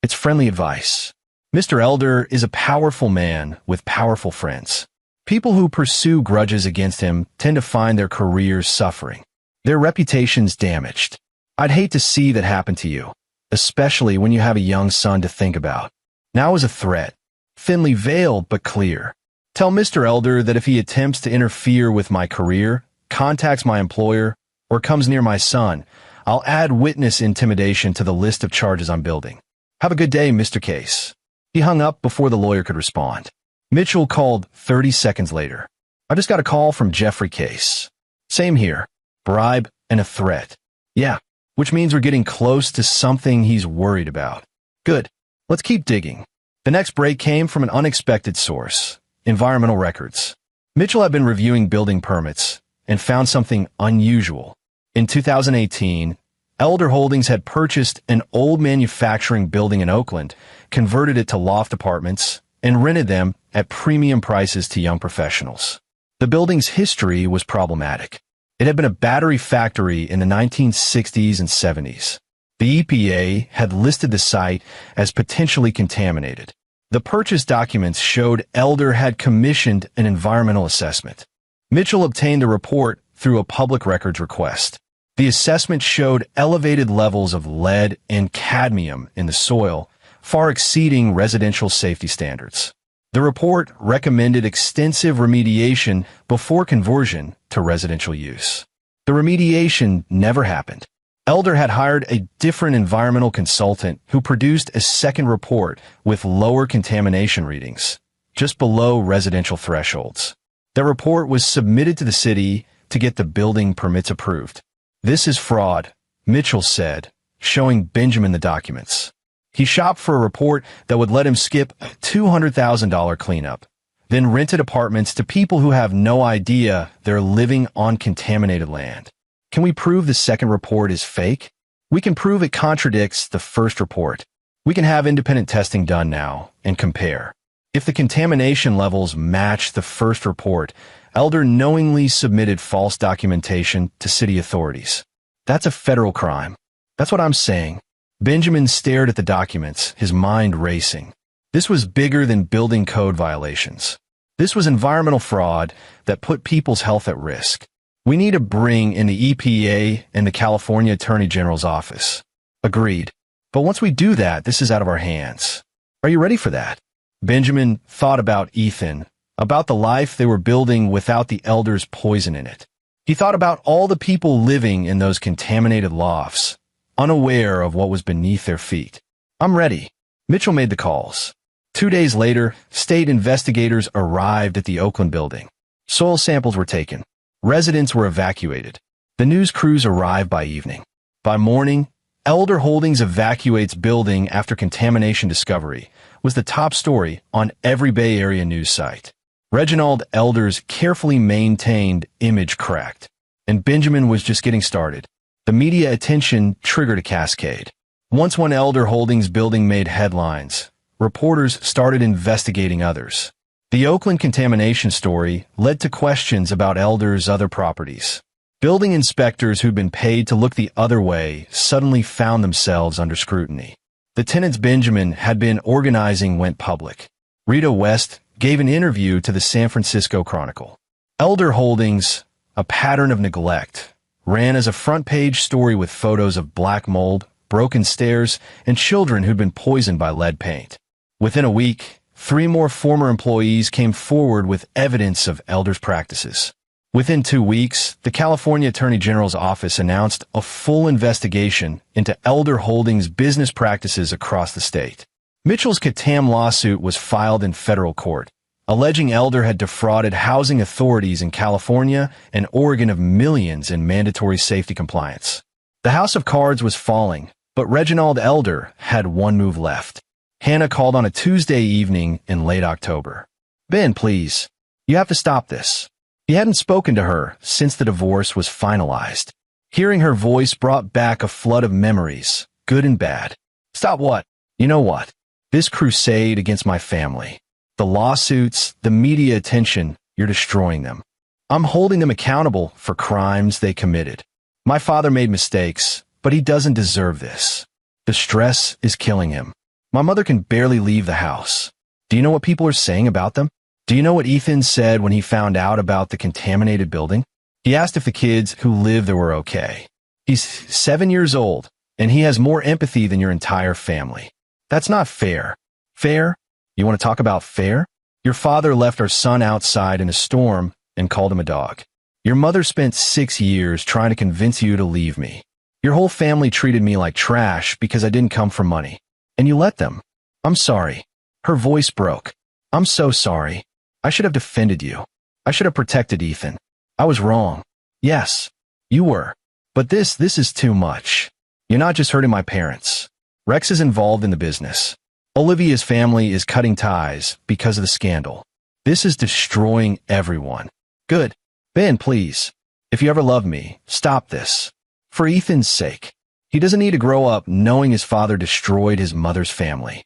It's friendly advice. Mr. Elder is a powerful man with powerful friends. People who pursue grudges against him tend to find their careers suffering, their reputations damaged. I'd hate to see that happen to you, especially when you have a young son to think about. Now is a threat, thinly veiled but clear. Tell Mr. Elder that if he attempts to interfere with my career, contacts my employer, or comes near my son, I'll add witness intimidation to the list of charges I'm building. Have a good day, Mr. Case. He hung up before the lawyer could respond. Mitchell called 30 seconds later. I just got a call from Jeffrey Case. Same here. Bribe and a threat. Yeah, which means we're getting close to something he's worried about. Good. Let's keep digging. The next break came from an unexpected source. Environmental records. Mitchell had been reviewing building permits and found something unusual. In 2018, Elder Holdings had purchased an old manufacturing building in Oakland, converted it to loft apartments, and rented them at premium prices to young professionals. The building's history was problematic. It had been a battery factory in the 1960s and 70s. The EPA had listed the site as potentially contaminated. The purchase documents showed Elder had commissioned an environmental assessment. Mitchell obtained the report through a public records request. The assessment showed elevated levels of lead and cadmium in the soil, far exceeding residential safety standards. The report recommended extensive remediation before conversion to residential use. The remediation never happened. Elder had hired a different environmental consultant who produced a second report with lower contamination readings, just below residential thresholds. The report was submitted to the city to get the building permits approved. This is fraud, Mitchell said, showing Benjamin the documents. He shopped for a report that would let him skip a $200,000 cleanup, then rented apartments to people who have no idea they're living on contaminated land. Can we prove the second report is fake? We can prove it contradicts the first report. We can have independent testing done now and compare. If the contamination levels match the first report, Elder knowingly submitted false documentation to city authorities. That's a federal crime. That's what I'm saying. Benjamin stared at the documents, his mind racing. This was bigger than building code violations. This was environmental fraud that put people's health at risk. We need to bring in the EPA and the California Attorney General's office. Agreed. But once we do that, this is out of our hands. Are you ready for that? Benjamin thought about Ethan, about the life they were building without the elders' poison in it. He thought about all the people living in those contaminated lofts, unaware of what was beneath their feet. I'm ready. Mitchell made the calls. 2 days later, state investigators arrived at the Oakland building. Soil samples were taken. Residents were evacuated. The news crews arrived by evening. By morning, Elder Holdings evacuates building after contamination discovery was the top story on every Bay Area news site. Reginald Elder's carefully maintained image cracked, and Benjamin was just getting started. The media attention triggered a cascade. Once one Elder Holdings building made headlines, reporters started investigating others. The Oakland contamination story led to questions about Elder's other properties. Building inspectors who'd been paid to look the other way suddenly found themselves under scrutiny. The tenants Benjamin had been organizing went public. Rita West gave an interview to the San Francisco Chronicle. Elder Holdings, a pattern of neglect, ran as a front-page story with photos of black mold, broken stairs, and children who'd been poisoned by lead paint. Within a week, 3 more former employees came forward with evidence of Elder's practices. Within 2 weeks, the California Attorney General's office announced a full investigation into Elder Holdings' business practices across the state. Mitchell's Katam lawsuit was filed in federal court, alleging Elder had defrauded housing authorities in California and Oregon of millions in mandatory safety compliance. The house of cards was falling, but Reginald Elder had one move left. Hannah called on a Tuesday evening in late October. "Ben, please, you have to stop this." He hadn't spoken to her since the divorce was finalized. Hearing her voice brought back a flood of memories, good and bad. "Stop what?" "You know what? This crusade against my family. The lawsuits, the media attention, you're destroying them. I'm holding them accountable for crimes they committed. My father made mistakes, but he doesn't deserve this. The stress is killing him. My mother can barely leave the house. Do you know what people are saying about them? Do you know what Ethan said when he found out about the contaminated building? He asked if the kids who live there were okay. He's 7 years old, and he has more empathy than your entire family. That's not fair." "Fair? You want to talk about fair? Your father left our son outside in a storm and called him a dog. Your mother spent 6 years trying to convince you to leave me. Your whole family treated me like trash because I didn't come from money. And you let them. I'm sorry." Her voice broke. "I'm so sorry. I should have defended you. I should have protected Ethan. I was wrong. Yes, you were. But this is too much. You're not just hurting my parents. Rex is involved in the business. Olivia's family is cutting ties because of the scandal. This is destroying everyone." "Good. Ben, please. If you ever love me, stop this. For Ethan's sake. He doesn't need to grow up knowing his father destroyed his mother's family.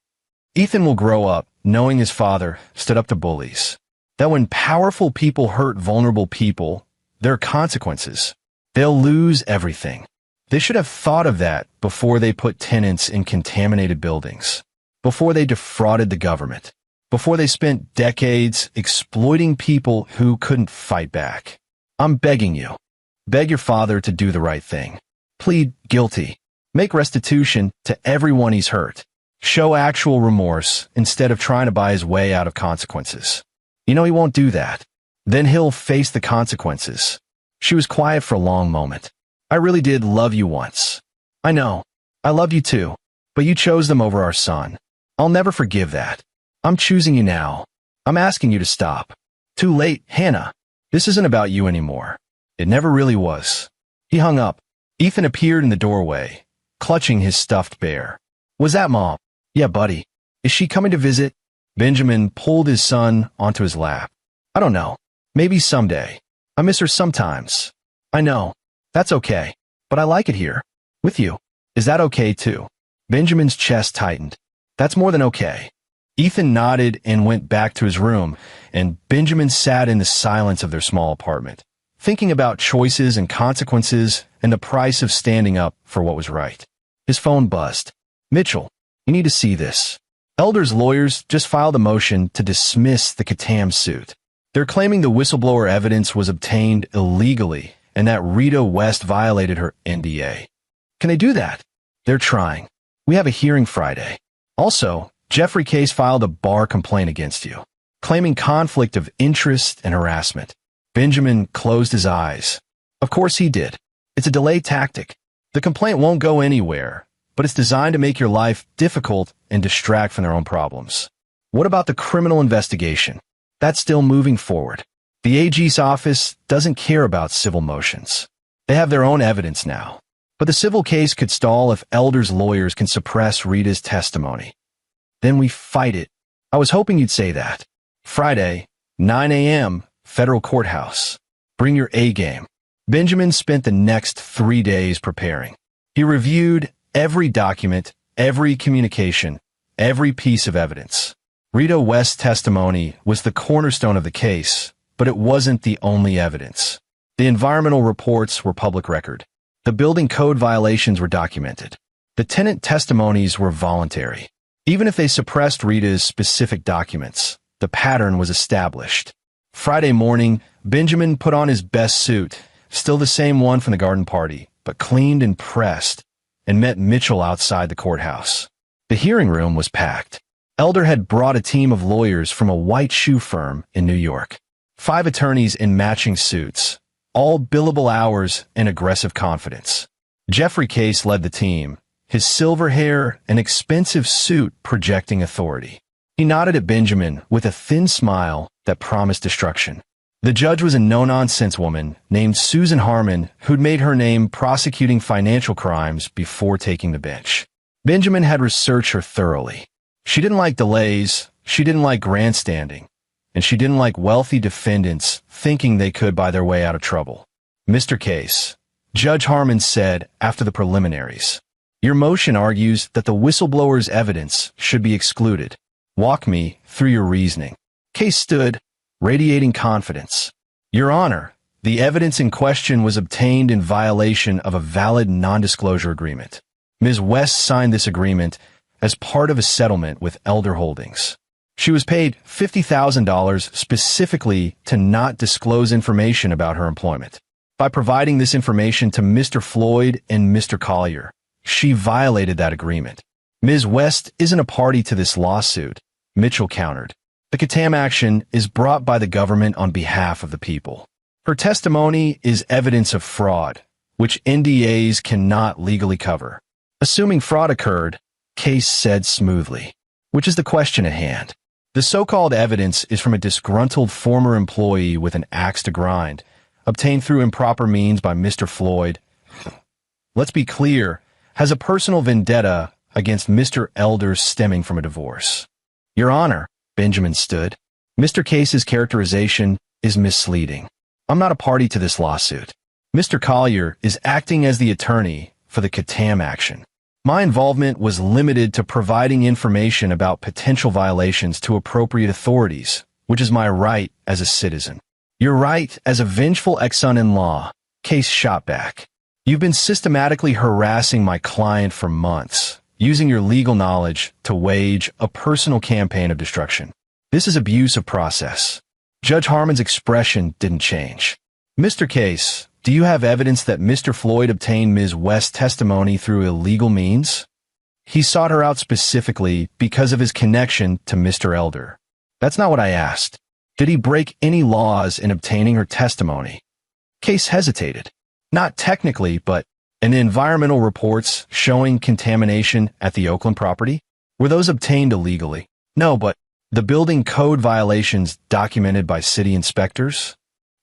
Ethan will grow up knowing his father stood up to bullies. That when powerful people hurt vulnerable people, there are consequences. They'll lose everything. They should have thought of that before they put tenants in contaminated buildings, before they defrauded the government, before they spent decades exploiting people who couldn't fight back. I'm begging you. Beg your father to do the right thing. Plead guilty. Make restitution to everyone he's hurt. Show actual remorse instead of trying to buy his way out of consequences. You know he won't do that. Then he'll face the consequences." She was quiet for a long moment. "I really did love you once. I know. I loved you too. But you chose them over our son. I'll never forgive that. I'm choosing you now. I'm asking you to stop." "Too late, Hannah. This isn't about you anymore. It never really was." He hung up. Ethan appeared in the doorway, clutching his stuffed bear. "Was that Mom?" "Yeah, buddy. Is she coming to visit?" Benjamin pulled his son onto his lap. "I don't know. Maybe someday. I miss her sometimes." "I know. That's okay. But I like it here. With you. Is that okay too?" Benjamin's chest tightened. "That's more than okay." Ethan nodded and went back to his room, and Benjamin sat in the silence of their small apartment, thinking about choices and consequences and the price of standing up for what was right. His phone buzzed. "Mitchell, you need to see this. Elder's lawyers just filed a motion to dismiss the Katam suit. They're claiming the whistleblower evidence was obtained illegally and that Rita West violated her NDA. Can they do that?" "They're trying. We have a hearing Friday. Also, Jeffrey Case filed a bar complaint against you, claiming conflict of interest and harassment. Benjamin closed his eyes. Of course he did. It's a delay tactic. The complaint won't go anywhere, but it's designed to make your life difficult and distract from their own problems. What about the criminal investigation? That's still moving forward. The AG's office doesn't care about civil motions. They have their own evidence now. But the civil case could stall if Elder's lawyers can suppress Rita's testimony. Then we fight it. I was hoping you'd say that. Friday, 9 a.m., Federal Courthouse. Bring your A-game. Benjamin spent the next 3 days preparing. He reviewed every document, every communication, every piece of evidence. Rita West's testimony was the cornerstone of the case, but it wasn't the only evidence. The environmental reports were public record. The building code violations were documented. The tenant testimonies were voluntary. Even if they suppressed Rita's specific documents, the pattern was established. Friday morning, Benjamin put on his best suit, still the same one from the garden party, but cleaned and pressed, and met Mitchell outside the courthouse. The hearing room was packed. Elder had brought a team of lawyers from a white shoe firm in New York. 5 attorneys in matching suits, all billable hours and aggressive confidence. Jeffrey Case led the team, his silver hair and expensive suit projecting authority. He nodded at Benjamin with a thin smile that promised destruction. The judge was a no-nonsense woman named Susan Harmon who'd made her name prosecuting financial crimes before taking the bench. Benjamin had researched her thoroughly. She didn't like delays, she didn't like grandstanding, and she didn't like wealthy defendants thinking they could buy their way out of trouble. Mr. Case, Judge Harmon said after the preliminaries, your motion argues that the whistleblower's evidence should be excluded. Walk me through your reasoning. Case stood, radiating confidence. Your Honor, the evidence in question was obtained in violation of a valid non-disclosure agreement. Ms. West signed this agreement as part of a settlement with Elder Holdings. She was paid $50,000 specifically to not disclose information about her employment. By providing this information to Mr. Floyd and Mr. Collier, she violated that agreement. Ms. West isn't a party to this lawsuit, Mitchell countered. The Katam action is brought by the government on behalf of the people. Her testimony is evidence of fraud, which NDAs cannot legally cover. Assuming fraud occurred, Case said smoothly, which is the question at hand. The so-called evidence is from a disgruntled former employee with an axe to grind, obtained through improper means by Mr. Floyd. Let's be clear, has a personal vendetta against Mr. Elder stemming from a divorce. Your Honor, Benjamin stood, Mr. Case's characterization is misleading. I'm not a party to this lawsuit. Mr. Collier is acting as the attorney for the Katam action. My involvement was limited to providing information about potential violations to appropriate authorities, which is my right as a citizen. Your right as a vengeful ex-son-in-law, Case shot back. You've been systematically harassing my client for months, using your legal knowledge to wage a personal campaign of destruction. This is abuse of process. Judge Harmon's expression didn't change. Mr. Case, do you have evidence that Mr. Floyd obtained Ms. West's testimony through illegal means? He sought her out specifically because of his connection to Mr. Elder. That's not what I asked. Did he break any laws in obtaining her testimony? Case hesitated. Not technically, but in the environmental reports showing contamination at the Oakland property, were those obtained illegally? No, but the building code violations documented by city inspectors?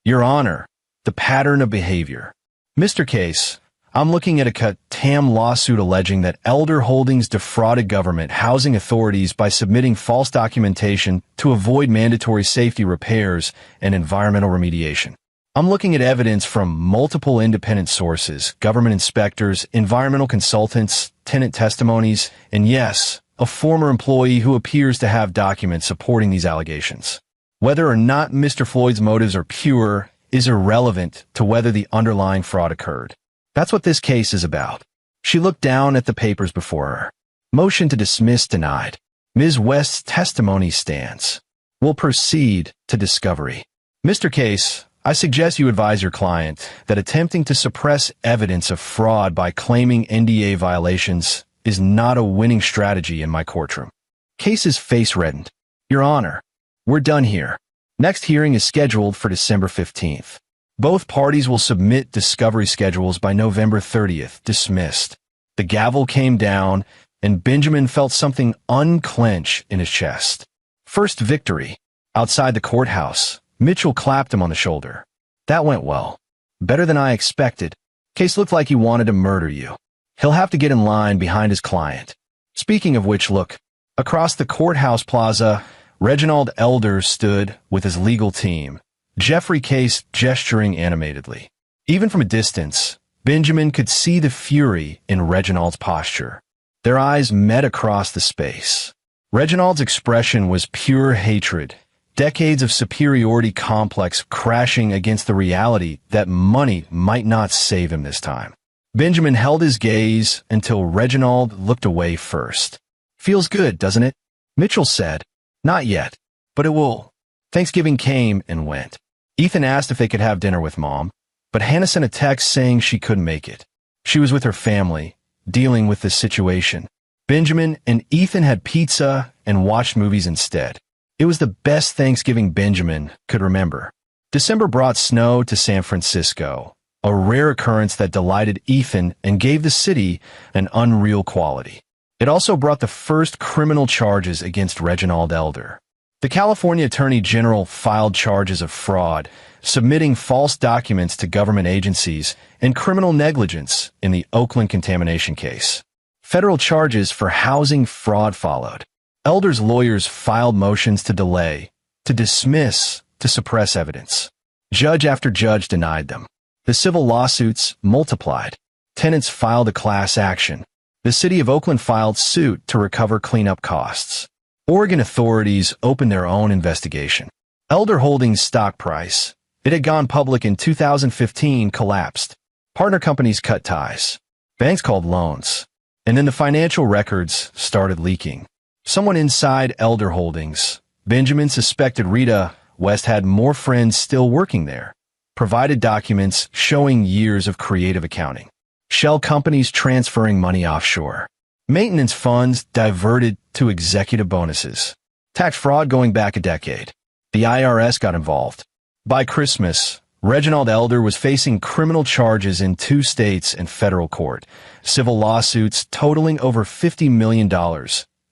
Your Honor, the pattern of behavior. Mr. Case, I'm looking at a Katam lawsuit alleging that Elder Holdings defrauded government housing authorities by submitting false documentation to avoid mandatory safety repairs and environmental remediation. I'm looking at evidence from multiple independent sources, government inspectors, environmental consultants, tenant testimonies, and yes, a former employee who appears to have documents supporting these allegations. Whether or not Mr. Floyd's motives are pure is irrelevant to whether the underlying fraud occurred. That's what this case is about. She looked down at the papers before her. Motion to dismiss denied. Ms. West's testimony stands. We'll proceed to discovery. Mr. Case, I suggest you advise your client that attempting to suppress evidence of fraud by claiming NDA violations is not a winning strategy in my courtroom. Case's face reddened. Your Honor, we're done here. Next hearing is scheduled for December 15th. Both parties will submit discovery schedules by November 30th. Dismissed. The gavel came down, and Benjamin felt something unclench in his chest. First victory. Outside the courthouse, Mitchell clapped him on the shoulder. That went well. Better than I expected. Case looked like he wanted to murder you. He'll have to get in line behind his client. Speaking of which, look. Across the courthouse plaza, Reginald Elder stood with his legal team, Jeffrey Case gesturing animatedly. Even from a distance, Benjamin could see the fury in Reginald's posture. Their eyes met across the space. Reginald's expression was pure hatred, decades of superiority complex crashing against the reality that money might not save him this time. Benjamin held his gaze until Reginald looked away first. Feels good, doesn't it? Mitchell said. Not yet, but it will. Thanksgiving came and went. Ethan asked if they could have dinner with Mom, but Hannah sent a text saying she couldn't make it. She was with her family, dealing with the situation. Benjamin and Ethan had pizza and watched movies instead. It was the best Thanksgiving Benjamin could remember. December brought snow to San Francisco, a rare occurrence that delighted Ethan and gave the city an unreal quality. It also brought the first criminal charges against Reginald Elder. The California Attorney General filed charges of fraud, submitting false documents to government agencies, and criminal negligence in the Oakland contamination case. Federal charges for housing fraud followed. Elder's lawyers filed motions to delay, to dismiss, to suppress evidence. Judge after judge denied them. The civil lawsuits multiplied. Tenants filed a class action. The city of Oakland filed suit to recover cleanup costs. Oregon authorities opened their own investigation. Elder Holdings' stock price, it had gone public in 2015, collapsed. Partner companies cut ties. Banks called loans. And then the financial records started leaking. Someone inside Elder Holdings, Benjamin suspected Rita West had more friends still working there, provided documents showing years of creative accounting. Shell companies transferring money offshore. Maintenance funds diverted to executive bonuses. Tax fraud going back a decade. The IRS got involved. By Christmas, Reginald Elder was facing criminal charges in 2 states and federal court, civil lawsuits totaling over $50 million,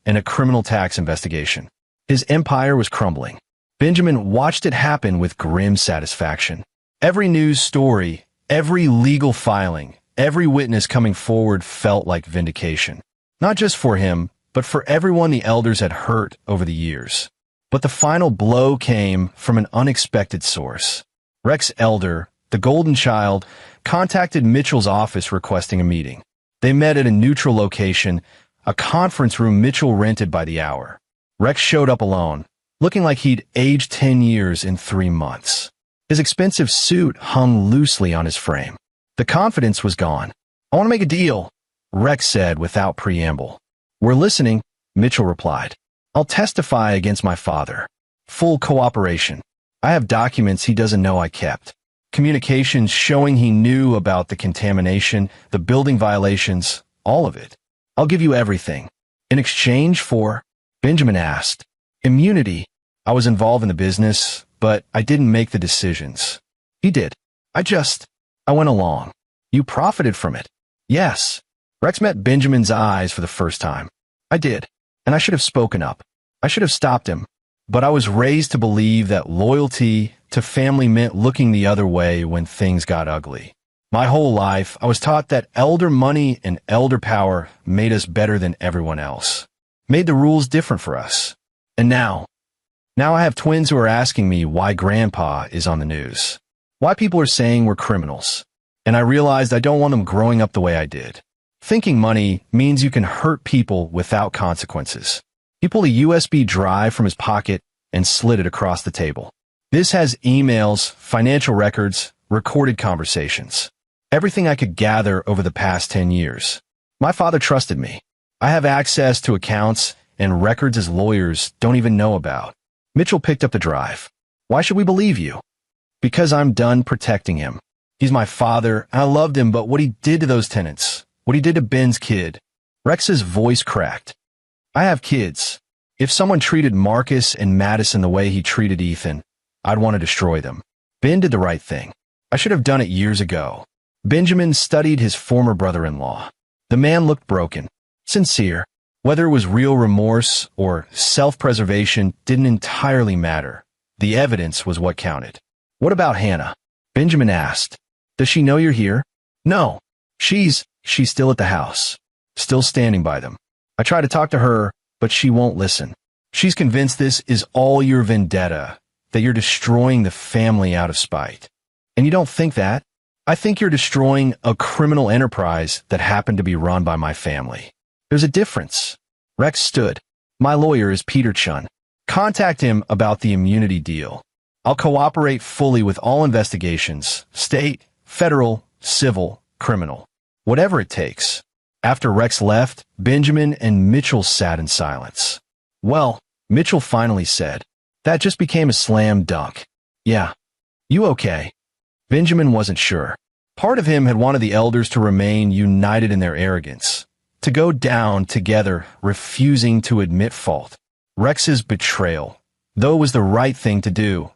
and a criminal tax investigation. His empire was crumbling. Benjamin watched it happen with grim satisfaction. Every news story, every legal filing, every witness coming forward felt like vindication. Not just for him, but for everyone the elders had hurt over the years. But the final blow came from an unexpected source. Rex Elder, the golden child, contacted Mitchell's office requesting a meeting. They met at a neutral location, a conference room Mitchell rented by the hour. Rex showed up alone, looking like he'd aged 10 years in 3 months. His expensive suit hung loosely on his frame. The confidence was gone. I want to make a deal, Rex said without preamble. We're listening, Mitchell replied. I'll testify against my father. Full cooperation. I have documents he doesn't know I kept. Communications showing he knew about the contamination, the building violations, all of it. I'll give you everything. In exchange for? Benjamin asked. Immunity. I was involved in the business, but I didn't make the decisions. He did. I went along. You profited from it. Yes. Rex met Benjamin's eyes for the first time. I did. And I should have spoken up. I should have stopped him. But I was raised to believe that loyalty to family meant looking the other way when things got ugly. My whole life, I was taught that elder money and elder power made us better than everyone else. Made the rules different for us. And now I have twins who are asking me why Grandpa is on the news. Why people are saying we're criminals. And I realized I don't want them growing up the way I did. Thinking money means you can hurt people without consequences. He pulled a USB drive from his pocket and slid it across the table. This has emails, financial records, recorded conversations. Everything I could gather over the past 10 years. My father trusted me. I have access to accounts and records his lawyers don't even know about. Mitchell picked up the drive. Why should we believe you? Because I'm done protecting him. He's my father, and I loved him, but what he did to those tenants, what he did to Ben's kid, Rex's voice cracked. I have kids. If someone treated Marcus and Madison the way he treated Ethan, I'd want to destroy them. Ben did the right thing. I should have done it years ago. Benjamin studied his former brother-in-law. The man looked broken, sincere. Whether it was real remorse or self-preservation didn't entirely matter. The evidence was what counted. What about Hannah? Benjamin asked. Does she know you're here? No. She's still at the house. Still standing by them. I try to talk to her, but she won't listen. She's convinced this is all your vendetta, that you're destroying the family out of spite. And you don't think that? I think you're destroying a criminal enterprise that happened to be run by my family. There's a difference. Rex stood. My lawyer is Peter Chun. Contact him about the immunity deal. I'll cooperate fully with all investigations, state, federal, civil, criminal. Whatever it takes. After Rex left, Benjamin and Mitchell sat in silence. Well, Mitchell finally said, that just became a slam dunk. Yeah. You okay? Benjamin wasn't sure. Part of him had wanted the elders to remain united in their arrogance, to go down together, refusing to admit fault. Rex's betrayal, though it was the right thing to do,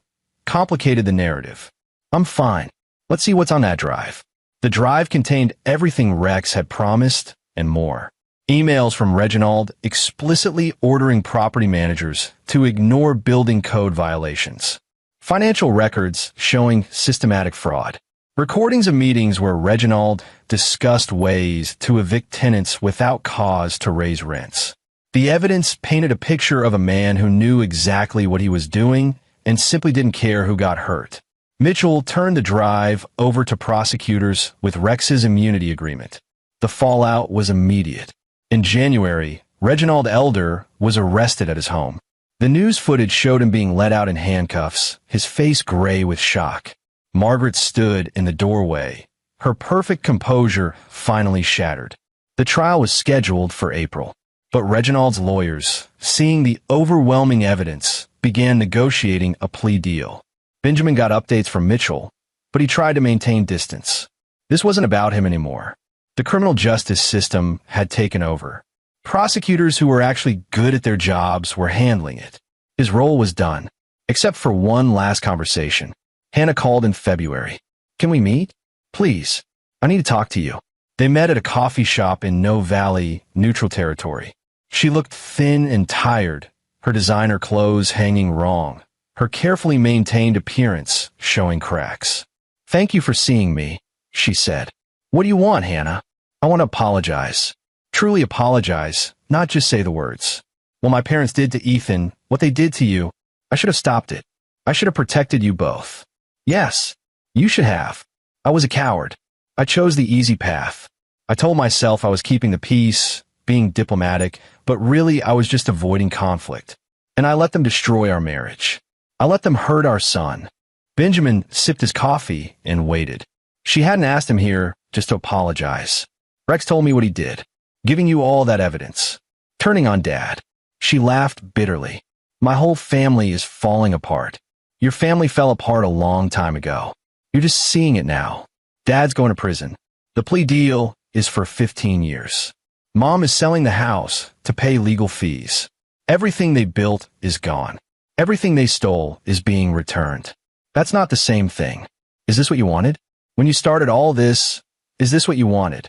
complicated the narrative. I'm fine. Let's see what's on that drive. The drive contained everything Rex had promised and more. Emails from Reginald explicitly ordering property managers to ignore building code violations. Financial records showing systematic fraud. Recordings of meetings where Reginald discussed ways to evict tenants without cause to raise rents. The evidence painted a picture of a man who knew exactly what he was doing and simply didn't care who got hurt. Mitchell turned the drive over to prosecutors with Rex's immunity agreement. The fallout was immediate. In January, Reginald Elder was arrested at his home. The news footage showed him being let out in handcuffs, his face gray with shock. Margaret stood in the doorway, her perfect composure finally shattered. The trial was scheduled for April, but Reginald's lawyers, seeing the overwhelming evidence, began negotiating a plea deal. Benjamin got updates from Mitchell, but he tried to maintain distance. This wasn't about him anymore. The criminal justice system had taken over. Prosecutors who were actually good at their jobs were handling it. His role was done, except for one last conversation. Hannah called in February. Can we meet? Please. I need to talk to you. They met at a coffee shop in No Valley, neutral territory. She looked thin and tired, her designer clothes hanging wrong, her carefully maintained appearance showing cracks. Thank you for seeing me, she said. What do you want, Hannah? I want to apologize. Truly apologize, not just say the words. What my parents did to Ethan, what they did to you, I should have stopped it. I should have protected you both. Yes, you should have. I was a coward. I chose the easy path. I told myself I was keeping the peace, being diplomatic, but really I was just avoiding conflict. And I let them destroy our marriage. I let them hurt our son. Benjamin sipped his coffee and waited. She hadn't asked him here just to apologize. Rex told me what he did, giving you all that evidence. Turning on Dad. She laughed bitterly. My whole family is falling apart. Your family fell apart a long time ago. You're just seeing it now. Dad's going to prison. The plea deal is for 15 years. Mom is selling the house to pay legal fees. Everything they built is gone. Everything they stole is being returned. That's not the same thing. Is this what you wanted? When you started all this, is this what you wanted?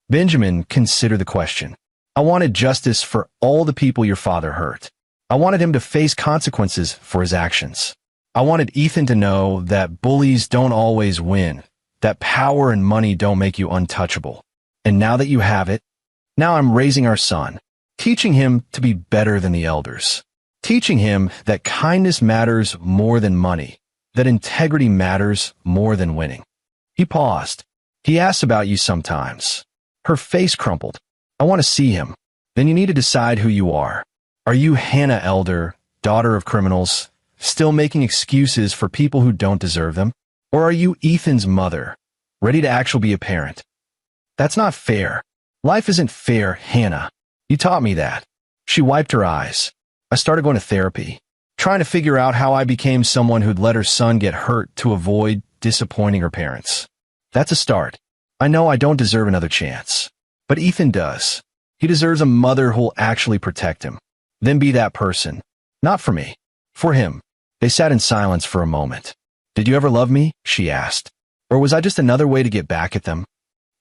Benjamin considered the question. I wanted justice for all the people your father hurt. I wanted him to face consequences for his actions. I wanted Ethan to know that bullies don't always win, that power and money don't make you untouchable. And now that you have it, now I'm raising our son, teaching him to be better than the elders, teaching him that kindness matters more than money, that integrity matters more than winning. He paused. He asks about you sometimes. Her face crumpled. I want to see him. Then you need to decide who you are. Are you Hannah Elder, daughter of criminals, still making excuses for people who don't deserve them? Or are you Ethan's mother, ready to actually be a parent? That's not fair. Life isn't fair, Hannah. You taught me that. She wiped her eyes. I started going to therapy, trying to figure out how I became someone who'd let her son get hurt to avoid disappointing her parents. That's a start. I know I don't deserve another chance. But Ethan does. He deserves a mother who'll actually protect him. Then be that person. Not for me. For him. They sat in silence for a moment. Did you ever love me? She asked. Or was I just another way to get back at them?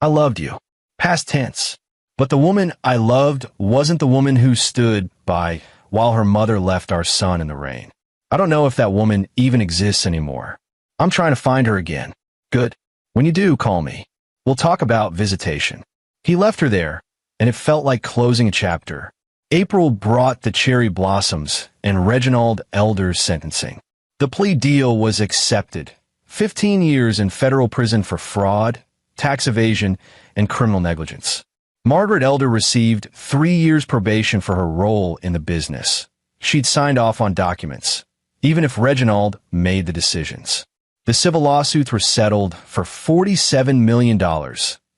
I loved you. Past tense. But the woman I loved wasn't the woman who stood by while her mother left our son in the rain. I don't know if that woman even exists anymore. I'm trying to find her again. Good. When you do, call me. We'll talk about visitation. He left her there, and it felt like closing a chapter. April brought the cherry blossoms and Reginald Elder's sentencing. The plea deal was accepted. 15 years in federal prison for fraud, tax evasion, and criminal negligence. Margaret Elder received 3 years probation for her role in the business. She'd signed off on documents, even if Reginald made the decisions. The civil lawsuits were settled for $47 million,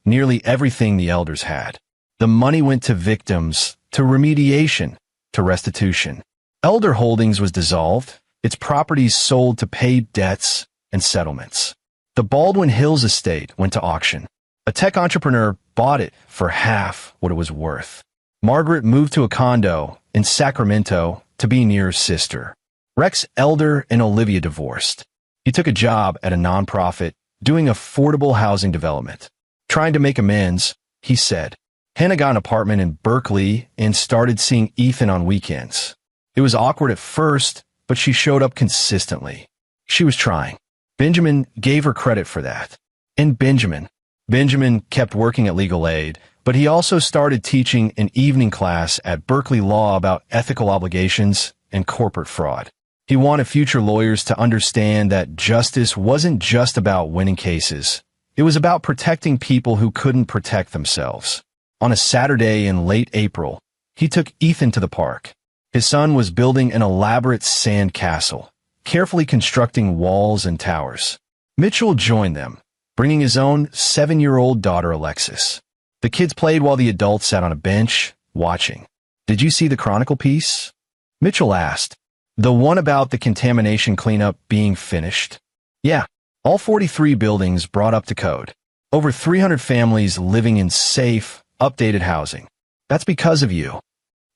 nearly everything the Elders had. The money went to victims, to remediation, to restitution. Elder Holdings was dissolved, its properties sold to pay debts and settlements. The Baldwin Hills estate went to auction. A tech entrepreneur bought it for half what it was worth. Margaret moved to a condo in Sacramento to be near her sister. Rex Elder and Olivia divorced. He took a job at a nonprofit doing affordable housing development. Trying to make amends, he said. Hannah got an apartment in Berkeley and started seeing Ethan on weekends. It was awkward at first, but she showed up consistently. She was trying. Benjamin gave her credit for that. And Benjamin kept working at Legal Aid, but he also started teaching an evening class at Berkeley Law about ethical obligations and corporate fraud. He wanted future lawyers to understand that justice wasn't just about winning cases. It was about protecting people who couldn't protect themselves. On a Saturday in late April, he took Ethan to the park. His son was building an elaborate sand castle, carefully constructing walls and towers. Mitchell joined them, bringing his own 7-year-old daughter Alexis. The kids played while the adults sat on a bench, watching. Did you see the Chronicle piece? Mitchell asked. The one about the contamination cleanup being finished? Yeah, all 43 buildings brought up to code. Over 300 families living in safe, updated housing. That's because of you.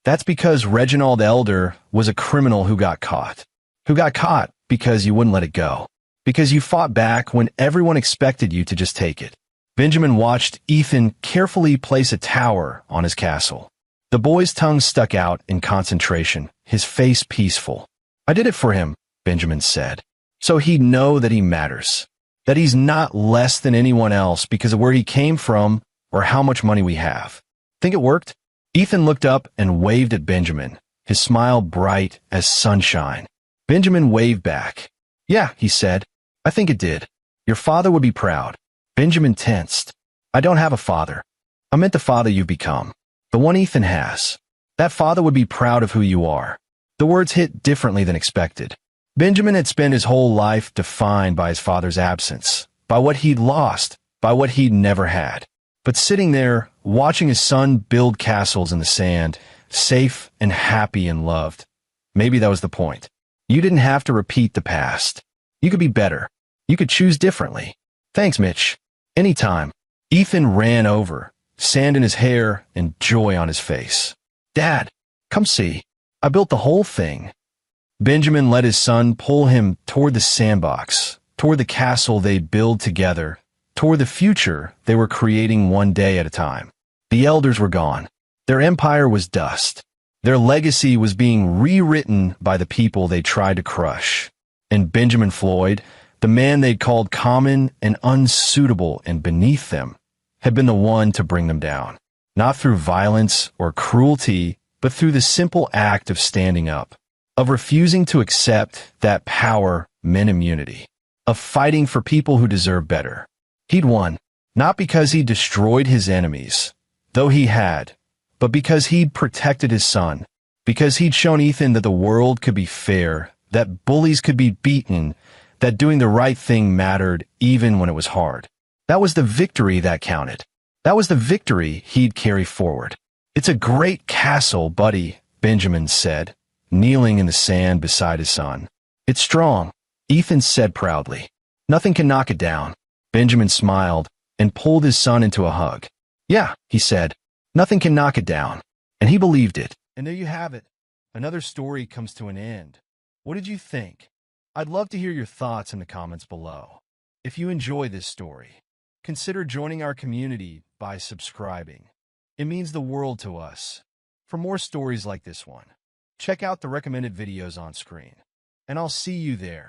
That's because Reginald Elder was a criminal who got caught. Who got caught because you wouldn't let it go. Because you fought back when everyone expected you to just take it. Benjamin watched Ethan carefully place a tower on his castle. The boy's tongue stuck out in concentration, his face peaceful. I did it for him, Benjamin said. So he'd know that he matters. That he's not less than anyone else because of where he came from or how much money we have. Think it worked? Ethan looked up and waved at Benjamin, his smile bright as sunshine. Benjamin waved back. Yeah, he said. I think it did. Your father would be proud. Benjamin tensed. I don't have a father. I meant the father you've become. The one Ethan has. That father would be proud of who you are. The words hit differently than expected. Benjamin had spent his whole life defined by his father's absence, by what he'd lost, by what he'd never had. But sitting there, watching his son build castles in the sand, safe and happy and loved, maybe that was the point. You didn't have to repeat the past. You could be better. You could choose differently. Thanks, Mitch. Anytime. Ethan ran over, sand in his hair and joy on his face. Dad, come see. I built the whole thing. Benjamin let his son pull him toward the sandbox, toward the castle they'd build together, toward the future they were creating one day at a time. The Elders were gone. Their empire was dust. Their legacy was being rewritten by the people they tried to crush. And Benjamin Floyd, the man they'd called common and unsuitable and beneath them, had been the one to bring them down. Not through violence or cruelty, but through the simple act of standing up, of refusing to accept that power meant immunity, of fighting for people who deserve better. He'd won, not because he destroyed his enemies, though he had, but because he'd protected his son, because he'd shown Ethan that the world could be fair, that bullies could be beaten, that doing the right thing mattered even when it was hard. That was the victory that counted. That was the victory he'd carry forward. It's a great castle, buddy, Benjamin said, kneeling in the sand beside his son. It's strong, Ethan said proudly. Nothing can knock it down. Benjamin smiled and pulled his son into a hug. Yeah, he said. Nothing can knock it down. And he believed it. And there you have it. Another story comes to an end. What did you think? I'd love to hear your thoughts in the comments below. If you enjoy this story, consider joining our community by subscribing. It means the world to us. For more stories like this one, check out the recommended videos on screen. And I'll see you there.